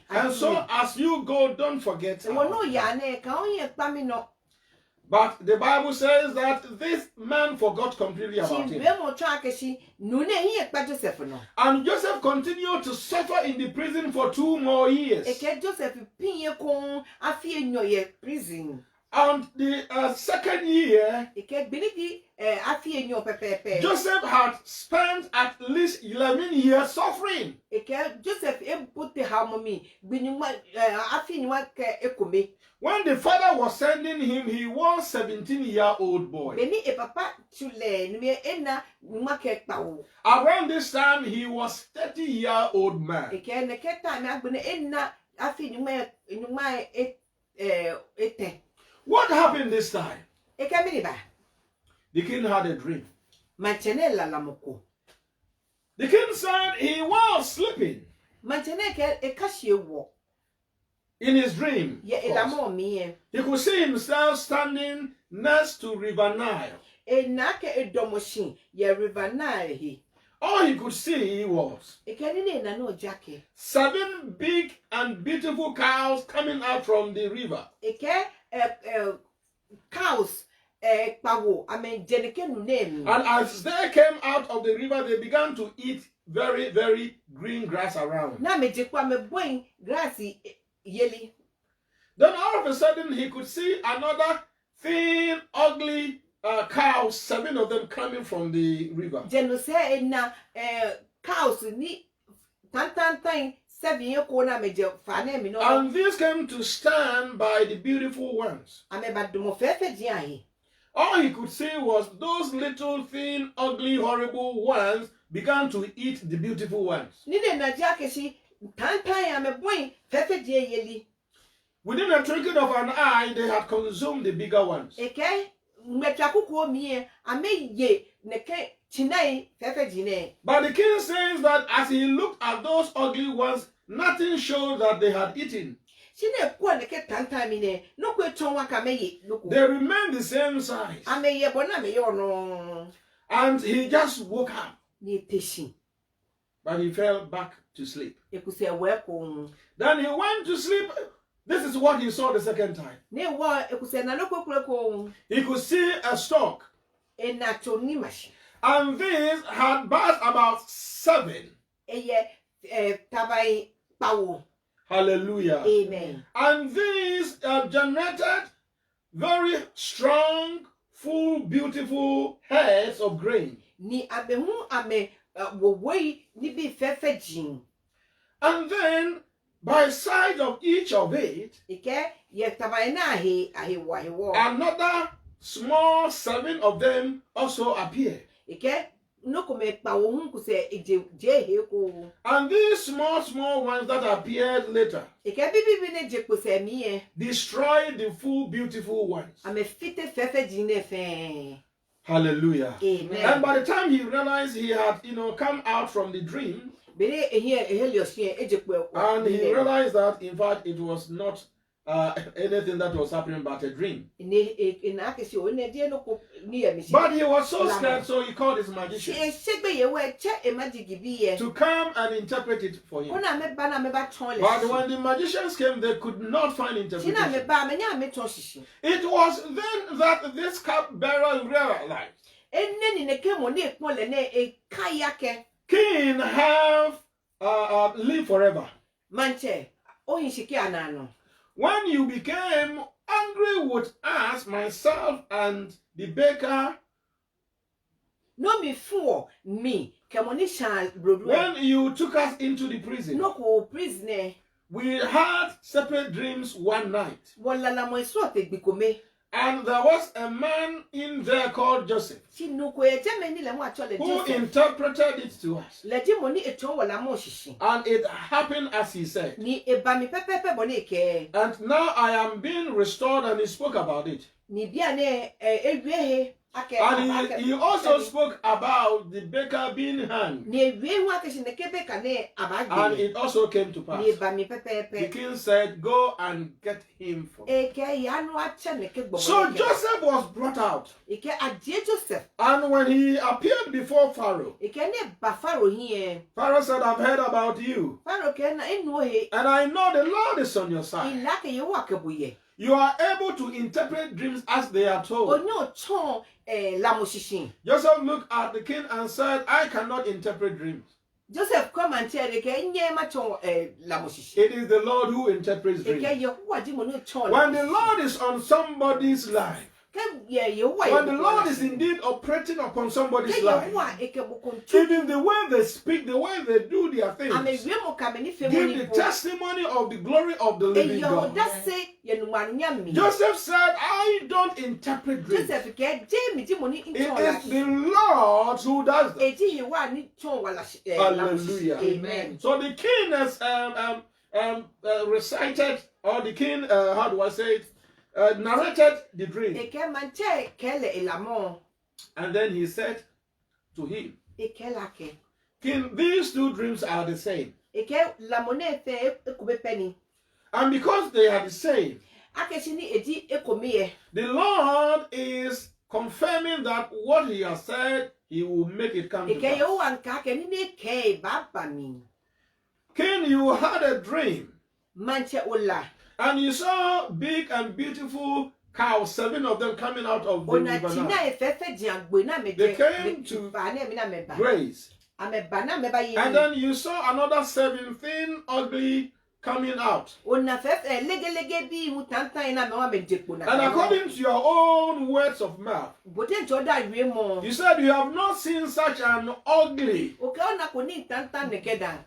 Speaker 1: And so as you go, don't forget. But the Bible says that this man forgot completely about him. And Joseph continued to suffer in the prison for 2 more years. And the 2nd year, Joseph had spent at least 11 years suffering. When the father was sending him, he was 17-year-old boy. Around this time, he was 30-year-old man. What happened this time? The king had a dream. The king said he was sleeping. In his dream, he could see himself standing next to River Nile. All he could see was 7 big and beautiful cows coming out from the river.
Speaker 2: Cows. And
Speaker 1: as they came out of the river, they began to eat very, very green grass around. Then all of a sudden, he could see another thin, ugly cows, 7 of them coming from the river. And these came to stand by the beautiful ones. All he could see was those little, thin, ugly, horrible ones began to eat the beautiful ones. Within a twinkling of an eye, they had consumed the bigger ones. But the king says that as he looked at those ugly ones, nothing showed that they had eaten. They remained the same size. And he just woke up. But he fell back to sleep. Then he went to sleep. This is what he saw the second time. He could see a stork. And this had birds about 7. Hallelujah.
Speaker 2: Amen.
Speaker 1: And these generated very strong, full, beautiful heads of grain. And then, by side of each of it, another small 7 of them also appeared.
Speaker 2: no come pa wo hu ku se je he ko.
Speaker 1: And these small ones that appeared later
Speaker 2: Ike bibi ne je ko se mi e.
Speaker 1: destroyed the full beautiful ones.
Speaker 2: Ame fite fefe jine fe.
Speaker 1: Hallelujah.
Speaker 2: Amen.
Speaker 1: And by the time he realized he had, come out from the dream, and he realized that, in fact, it was not anything that was happening but a dream. But he was so scared, so he called his magician to come and interpret it for him. But when the magicians came, they could not find interpretation. It was then that this cupbearer realized, King have live forever. When you became angry with us, myself and the baker,
Speaker 2: no me for me, when
Speaker 1: you took us into the prison,
Speaker 2: no prisoner,
Speaker 1: we had separate dreams one night. And there was a man in there called Joseph who interpreted it to us. And it happened as he said. And now I am being restored, and he spoke about it. And he also spoke about the baker being hanged. And it also came to pass. The king said, go and get him for me. So Joseph was brought out. And when he appeared before Pharaoh, Pharaoh said, I've heard about you. And I know the Lord is on your side. You are able to interpret dreams as they are told. Joseph looked at the king and said, I cannot interpret dreams.
Speaker 2: Joseph come and tell the king,
Speaker 1: it is the Lord who interprets dreams. When the Lord is on somebody's life, when the Lord is indeed operating upon somebody's life, even the way they speak, the way they do their things, give the testimony of the glory of the living God. Joseph said, I don't interpret dreams. It is the Lord who does that. Hallelujah.
Speaker 2: Amen.
Speaker 1: So the king has recited, or the king, how do I say it? Narrated the dream. And then he said to him, King, these two dreams are the same. And because they are the same, the Lord is confirming that what he has said, he will make it come to pass. King, you had a dream. And you saw big and beautiful cows, 7 of them coming out of the river Nile. They came to graze. And then you saw another 17 ugly coming out. And according to your own words of mouth, you said you have not seen such an ugly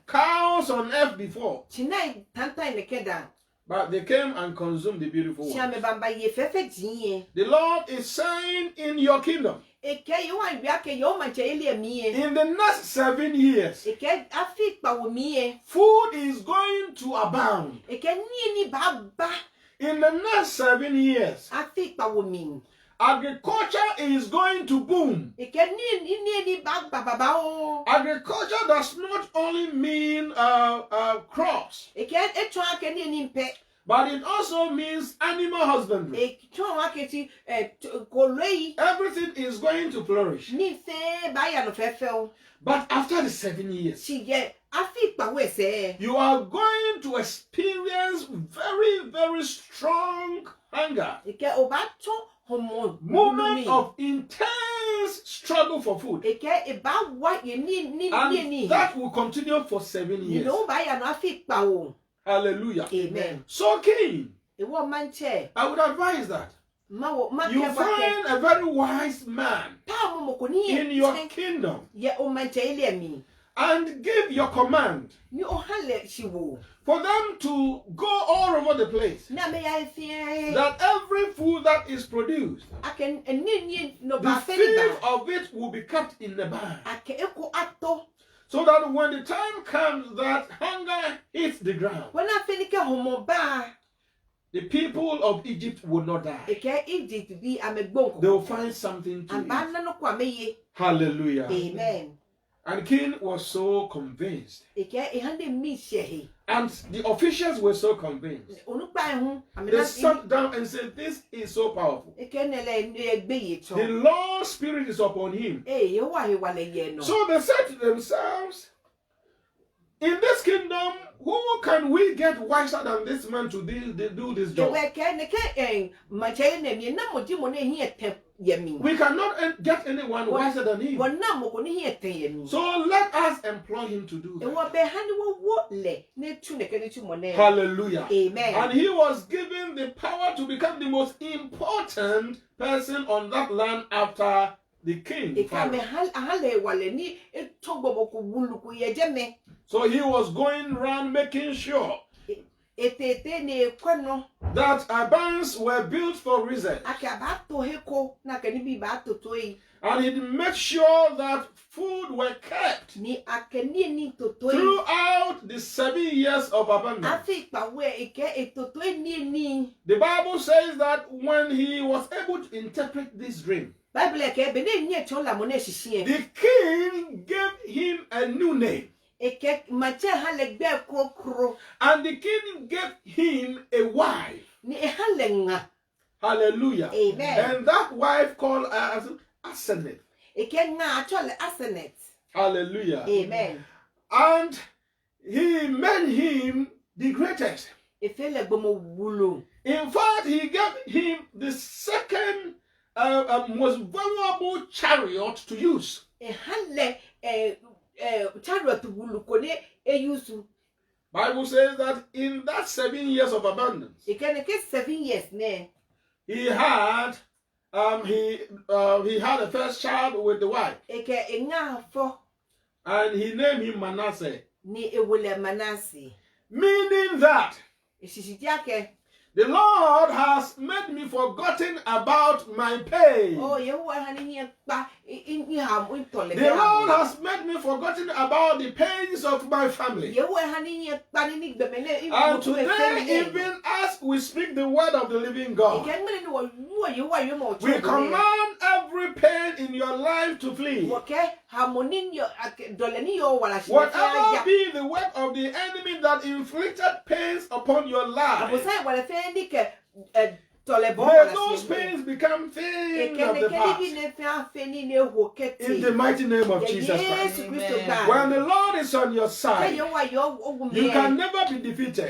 Speaker 1: cows on earth before. But they came and consumed the beautiful ones. The Lord is saying in your kingdom, in the next 7 years, food is going to abound. In the next 7 years, agriculture is going to boom. Agriculture does not only mean crops, but it also means animal husbandry. Everything is going to flourish. But after the 7 years, you are going to experience very, very strong hunger. Moment of intense struggle for food. And that will continue for 7 years. Hallelujah.
Speaker 2: Amen.
Speaker 1: So, King, I would advise that you find a very wise man in your kingdom and give your command
Speaker 2: Ni ohale shiwo.
Speaker 1: for them to go all over the place.
Speaker 2: Na me ya fie.
Speaker 1: That every food that is produced,
Speaker 2: Aken enini no
Speaker 1: the
Speaker 2: ba
Speaker 1: thief of it will be kept in the barn.
Speaker 2: Ake eko ato.
Speaker 1: So that when the time comes that hunger hits the ground,
Speaker 2: Wana fenike homo ba.
Speaker 1: the people of Egypt will not die.
Speaker 2: Eke Egypt bi amegbonko.
Speaker 1: They will find something to eat.
Speaker 2: Abana no kwa meye.
Speaker 1: Hallelujah.
Speaker 2: Amen.
Speaker 1: And King was so convinced.
Speaker 2: Eke ehande mi shehe.
Speaker 1: And the officials were so convinced.
Speaker 2: Onukpa ho.
Speaker 1: They sat down and said, this is so powerful.
Speaker 2: Eke nele egbe ye cho.
Speaker 1: The Lord's Spirit is upon him.
Speaker 2: Eh, ye wa he wale ye no.
Speaker 1: So they said to themselves, in this kingdom, who can we get wiser than this man to do this job? We cannot get anyone wiser than him. So let us employ him to do that. Hallelujah.
Speaker 2: Amen.
Speaker 1: And he was given the power to become the most important person on that land after the king. So he was going around making sure that barns were built for reasons. And he made sure that food were kept throughout the 7 years of abundance. The Bible says that when he was able to interpret this dream, the king gave him a new name. And the king gave him a wife. Hallelujah.
Speaker 2: Amen.
Speaker 1: And that wife called Asenath. Hallelujah.
Speaker 2: Amen.
Speaker 1: And he made him the greatest. In fact, he gave him the second most valuable chariot to use. Bible says that in that 7 years of abundance, he had a first child with the wife, and he named him Manasseh, meaning that the Lord has made me forgotten about my pain. The Lord has made me forgotten about the pains of my family. And today, even as we speak the word of the living God, we command every pain in your life to flee. Whatever be the work of the enemy that inflicted pains upon your life, may those pains become things of the past. In the mighty name of Jesus Christ. When the Lord is on your side, you can never be defeated.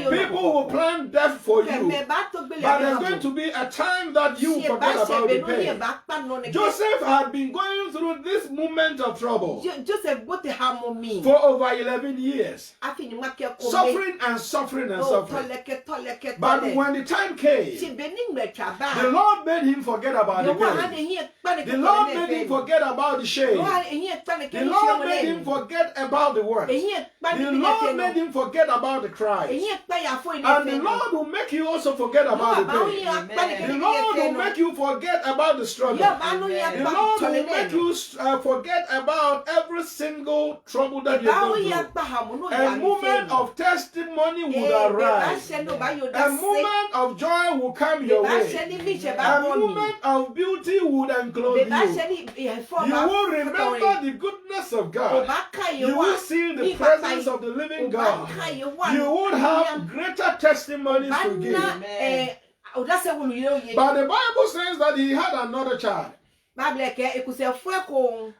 Speaker 1: People will plan death for you, but there's going to be a time that you forget about the pain. Joseph had been going through this moment of trouble for over 11 years, suffering and suffering and suffering. But when the time came, the Lord made him forget about the pain. The Lord made him forget about the shame. The Lord made him forget about the work. The Lord made him forget about the cry. And the Lord will make you also forget about the pain. The Lord will make you forget about the struggle. The Lord will make you forget about every single trouble that you're going through. A moment of testimony would arise. A moment of joy will come your way. A moment of beauty would enclose you. You will remember the goodness of God. You will see the presence of the living God. You would have greater testimonies to give. But the Bible says that he had another child,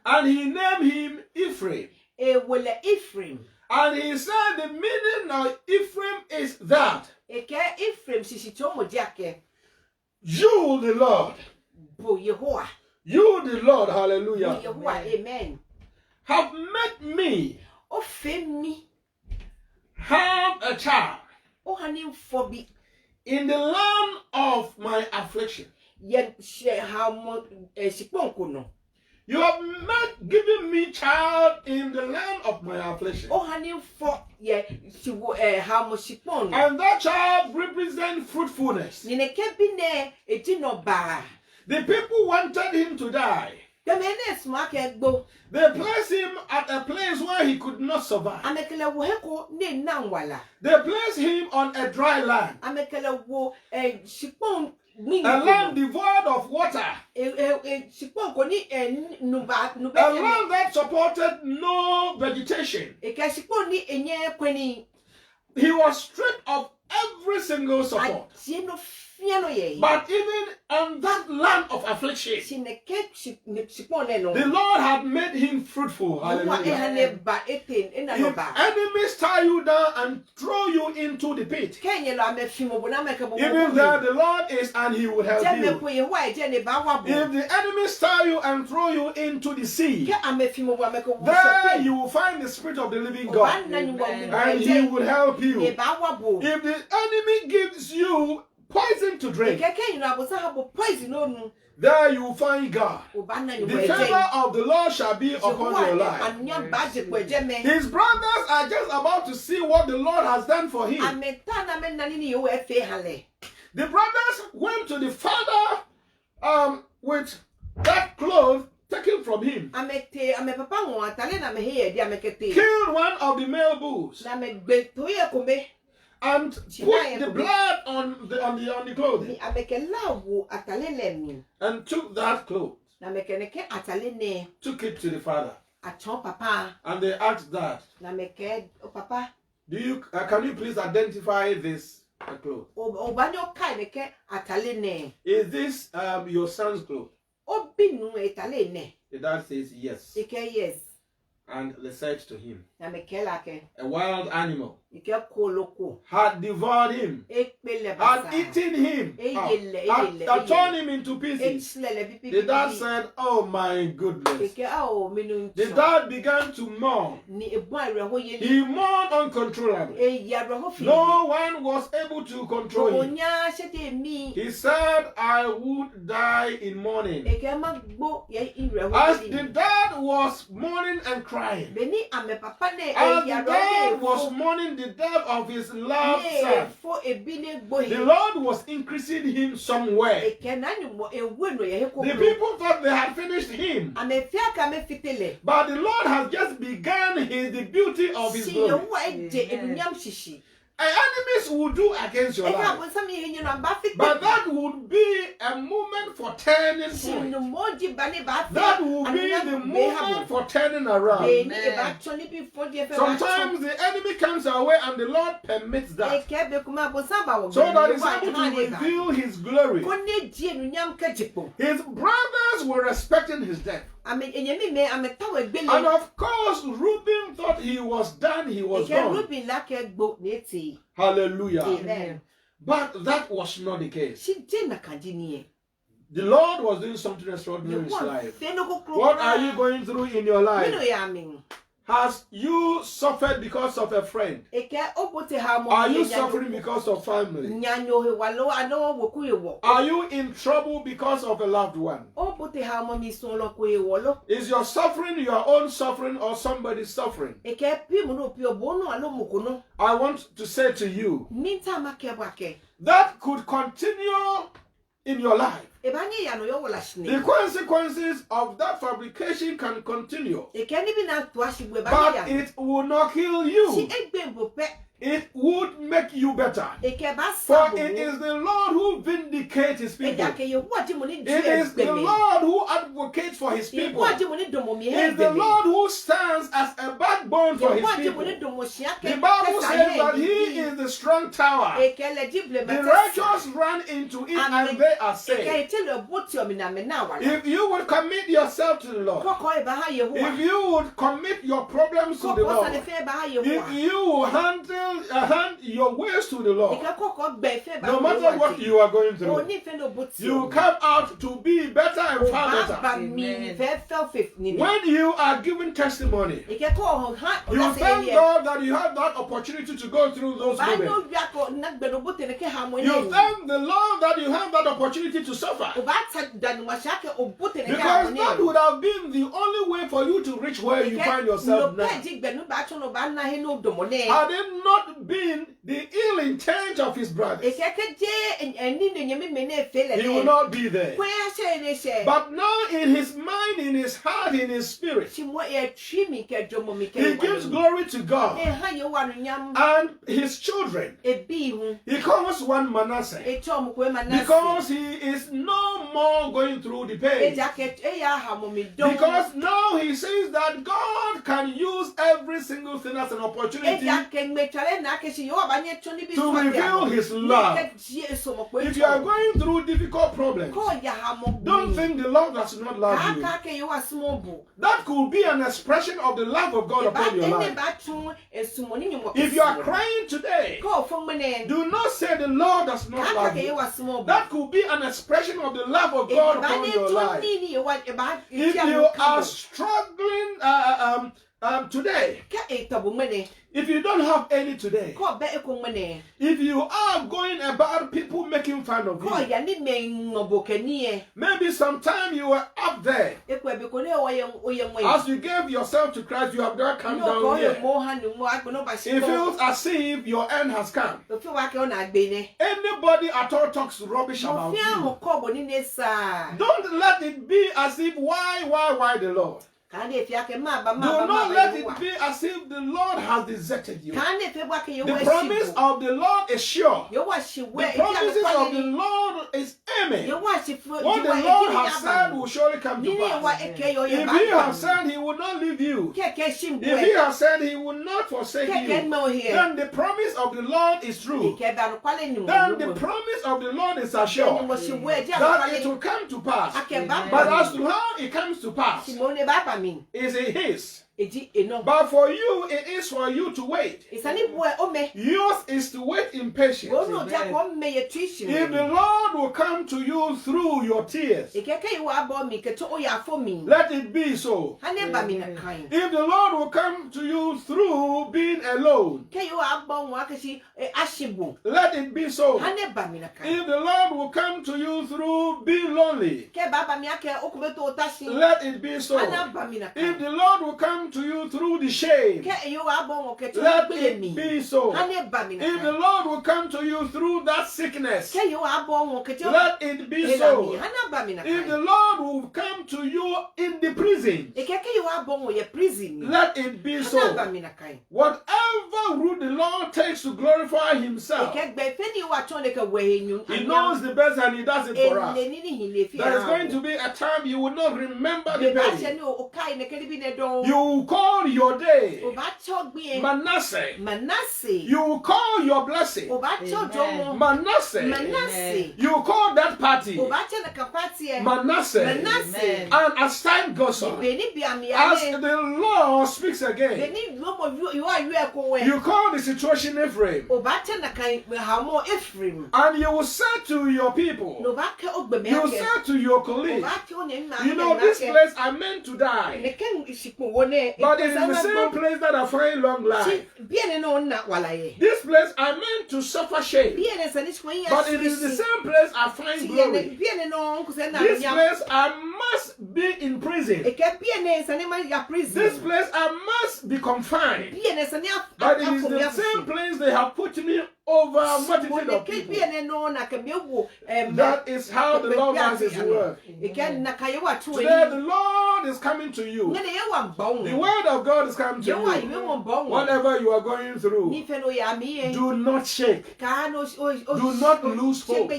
Speaker 1: and he named him Ephraim. And he said the meaning of Ephraim is that you, the Lord, you, the Lord, hallelujah,
Speaker 2: Amen,
Speaker 1: have made me have a child in the land of my affliction. You have not given me child in the land of my affliction.
Speaker 2: And
Speaker 1: that child represents fruitfulness. The people wanted him to die. They placed him at a place where he could not survive. They placed him on a dry land. A land devoid of water. A land that supported no vegetation. He was stripped of every single support. But even on that land of affliction, the Lord had made him fruitful. Hallelujah. If enemies tie you down and throw you into the pit, even there the Lord is and he will help you. If the enemies tie you and throw you into the sea, there you will find the Spirit of the living God and he will help you. If the enemy gives you poison to drink, there you will find God. The favor of the Lord shall be upon your life. His brothers are just about to see what the Lord has done for him. The brothers went to the father with that cloth taken from him. Killed one of the male bulls. And put the blood on the clothing. And took that cloth. Took it to the father. And they asked that, can you please identify this cloth? Is this your son's cloth? The dad says yes. And they said to him, a wild animal had devoured him, had eaten him, had torn him into pieces. The dad said, oh my goodness. The dad began to mourn. He mourned uncontrollably. No one was able to control him. He said, I would die in mourning. As the dad was mourning and crying, as the dad was mourning the death of his loved son, the Lord was increasing him somewhere. The people thought they had finished him, but the Lord has just begun the beauty of his glory. Enemies will do against your life, but that would be a moment for turning point. That will be the moment for turning around. Sometimes the enemy comes our way and the Lord permits that, so that he's able to reveal his glory. His brothers were expecting his death. And of course, Reuben thought he was done, he was gone. Hallelujah.
Speaker 2: Amen.
Speaker 1: But that was not the case. The Lord was doing something extraordinary in his life. What are you going through in your life? Has you suffered because of a friend? Are you suffering because of family? Are you in trouble because of a loved one? Is your suffering your own suffering or somebody's suffering? I want to say to you, that could continue in your life. The consequences of that fabrication can continue, but it will not kill you. It would make you better. For it is the Lord who vindicates his people. It is the Lord who advocates for his people. It is the Lord who stands as a backbone for his people. The Bible says that he is the strong tower. The righteous run into it and they are saved. If you would commit yourself to the Lord, if you would commit your problems to the Lord, if you will handle hand your ways to the Lord. No matter
Speaker 2: matter
Speaker 1: what you are going through, you come out to be better and far better. When you are giving testimony, you thank God that you have that opportunity to go through those moments. You thank the Lord that you have that opportunity to suffer. Because that would have been the only way for you to reach where you find yourself now. Had it not been the ill intent of his brothers, he will not be there. But now in his mind, in his heart, in his spirit, he gives glory to God and his children. He calls one Manasseh because he is no more going through the pain. Because now he says that God can use every single thing as an opportunity to reveal his love. If you are going through difficult problems, don't think the Lord does not love you. That could be an expression of the love of God upon your life. If you are crying today, do not say the Lord does not love you. That could be an expression of the love of God upon your life. If you are struggling today, if you don't have any today, if you are going about people making fun of you, maybe sometime you were up there. As you gave yourself to Christ, you have not come down here. It feels as if your end has come. Anybody at all talks rubbish about you. Don't let it be as if why the Lord. Do not let it be as if the Lord has deserted you. The promise of the Lord is sure. The promises of the Lord is amen. What the Lord has said will surely come to pass. If he has said he will not leave you, if he has said he will not forsake you, then the promise of the Lord is true. Then the promise of the Lord is assured that it will come to pass. But as to how it comes to pass, is it his? But for you, it is for you to wait. Yours is to wait in patience. If the Lord will come to you through your tears, let it be so. If the Lord will come to you through being alone, let it be so. If the Lord will come to you through being lonely, let it be so. If the Lord will come to you through the shame, let it be so. If the Lord will come to you through that sickness, let it be so. If the Lord will come to you in the prison, let it be so. Whatever route the Lord takes to glorify himself, he knows the best and he does it for us. There is going to be a time you will not remember the pain. You will call your day Manasseh. You will call your blessing Manasseh. You will call that party Manasseh. And as time goes on, as the Lord speaks again, you call the situation Ephraim. And you will say to your people, you will say to your colleagues, you know, this place I meant to die, but it is the same place that I find long life. This place I meant to suffer shame, but it is the same place I find glory. This place I must be in prison. This place I must be confined, but it is the same place they have put me over a multitude of people. That is how the Lord does his work. Today the Lord is coming to you. The word of God is coming to you. Whatever you are going through, do not shake. Do not lose hope.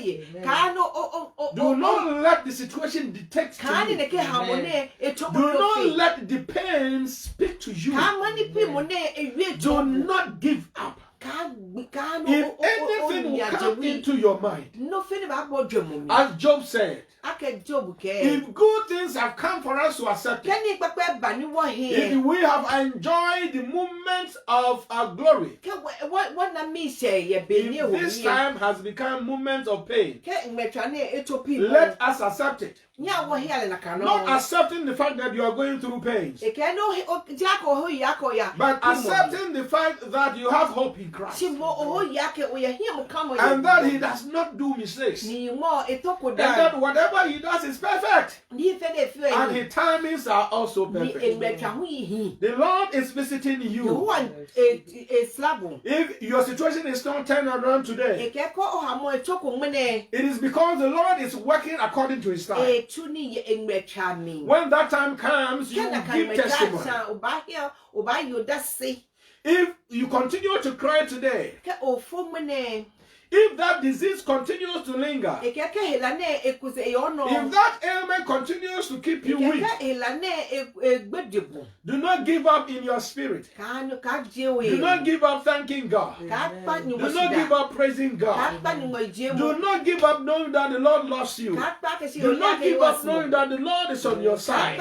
Speaker 1: Do not let the situation dictate to you. Do not let the pain speak to you. Do not give up. If anything will come into your mind, as Job said, If good things have come for us to accept it, if we have enjoyed the moment of our glory, if this time has become moment of pain, let us accept it. Not accepting the fact that you are going through pains, but accepting the fact that you have hope in Christ, and that He does not do mistakes, and that whatever He does is perfect, and His timings are also perfect. The Lord is visiting you. If your situation is not turned around today, it is because the Lord is working according to His time. When that time comes, you will give testimony. If you continue to cry today, if that disease continues to linger, if that ailment continues to keep you weak, do not give up in your spirit. Do not give up thanking God. Do not give up praising God. Do not give up knowing that the Lord loves you. Do not give up knowing that the Lord is on your side.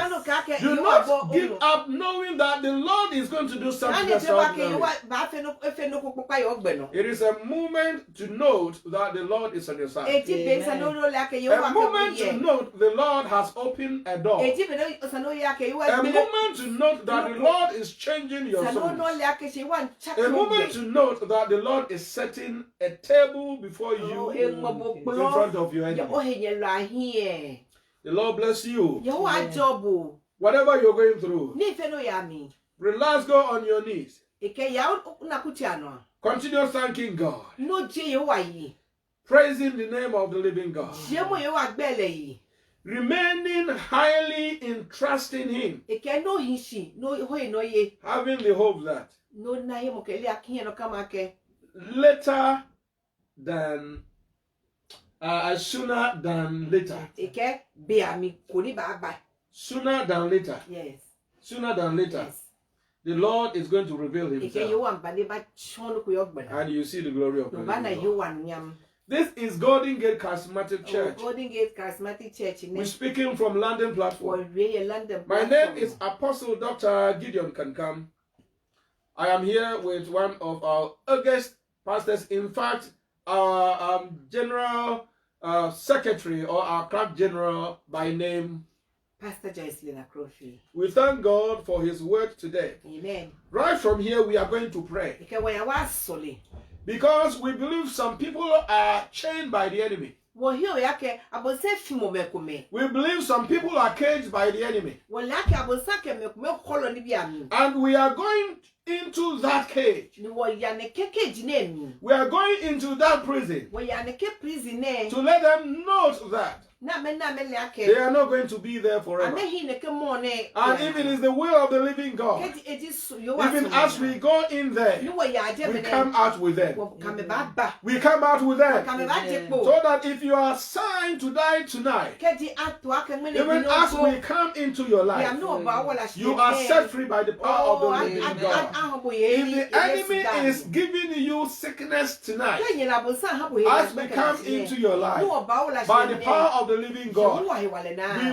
Speaker 1: Do not give up knowing that the Lord is going to do something extraordinary. It is a moment to note that the Lord is on your side. A moment to note the Lord has opened a door. A moment to note that the Lord is changing your soul. A moment to note that the Lord is setting a table before you in front of your enemy. The Lord bless you. Whatever you're going through, relax, go on your knees. Continue thanking God. Praising the name of the living God. Remaining highly entrusting Him. Having the hope that later than sooner than later. Sooner than later.
Speaker 2: Yes.
Speaker 1: Sooner than later.
Speaker 2: Yes.
Speaker 1: The Lord is going to reveal Himself. And you see the glory of the living God. This is Golden Gate Charismatic Church.
Speaker 2: Golden Gate Charismatic Church.
Speaker 1: We're speaking from London platform. My name is Apostle Dr. Gideon Kankam. I am here with one of our august pastors. In fact, our General Secretary, or our Clerk General by name,
Speaker 2: Pastor Joycelyn Akrofi.
Speaker 1: We thank God for His word today.
Speaker 2: Amen.
Speaker 1: Right from here, we are going to pray. Because we believe some people are chained by the enemy. We believe some people are caged by the enemy. And we are going into that cage. We are going into that prison to let them know that they are not going to be there forever. And if it is the will of the living God, even as we go in there, we come out with them. We come out with them. So that if you are signed to die tonight, even as we come into your life, you are set free by the power of the living God. If the enemy is giving you sickness tonight, as we come into your life, by the power of the living God, we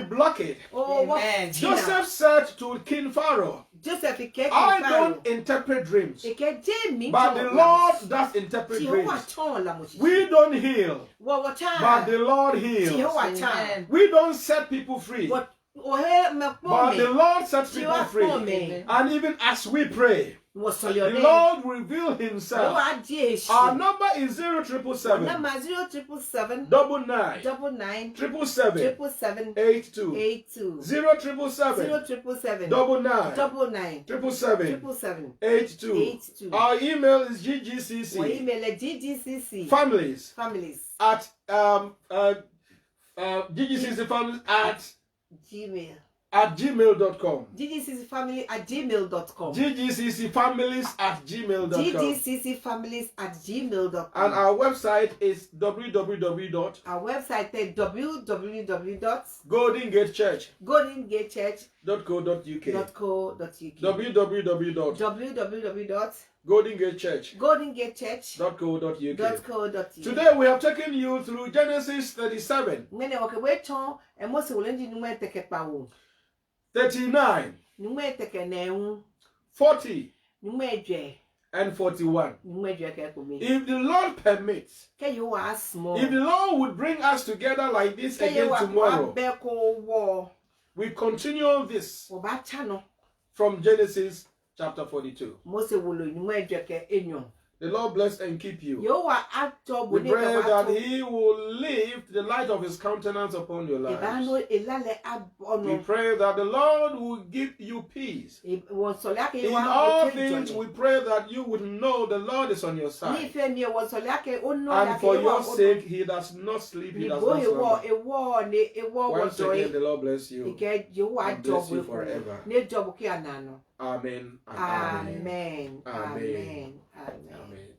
Speaker 1: block it.
Speaker 2: Amen.
Speaker 1: Joseph said to King Pharaoh, I don't interpret dreams, but the Lord does interpret dreams. We don't heal, but the Lord heals. We don't set people free, but the Lord sets people free. And even as we pray, the Lord reveal Himself. Our number is 0777 99 777 82. 0777 99 777 82. Our email is ggcc families at ggcc families at gmail.com.
Speaker 2: ggccfamily@gmail.com.
Speaker 1: ggccfamilies@gmail.com.
Speaker 2: ggccfamilies@gmail.com.
Speaker 1: And our website is www.
Speaker 2: Our website is www.goldengatechurch.co.uk.
Speaker 1: www. Golden Gate Church.
Speaker 2: goldengate.church.co.uk.
Speaker 1: Today we have taken you through Genesis 37, 39, 40, and 41. If the Lord permits, if the Lord would bring us together like this again tomorrow, we continue this from Genesis chapter 42. The Lord bless and keep you. We pray that He will lift the light of His countenance upon your lives. We pray that the Lord will give you peace. In all things, we pray that you would know the Lord is on your side. And for your sake, He does not sleep, He does not slumber. Once again, the Lord bless you. And bless you forever. Amen.
Speaker 2: Amen. Amen.
Speaker 1: Amen.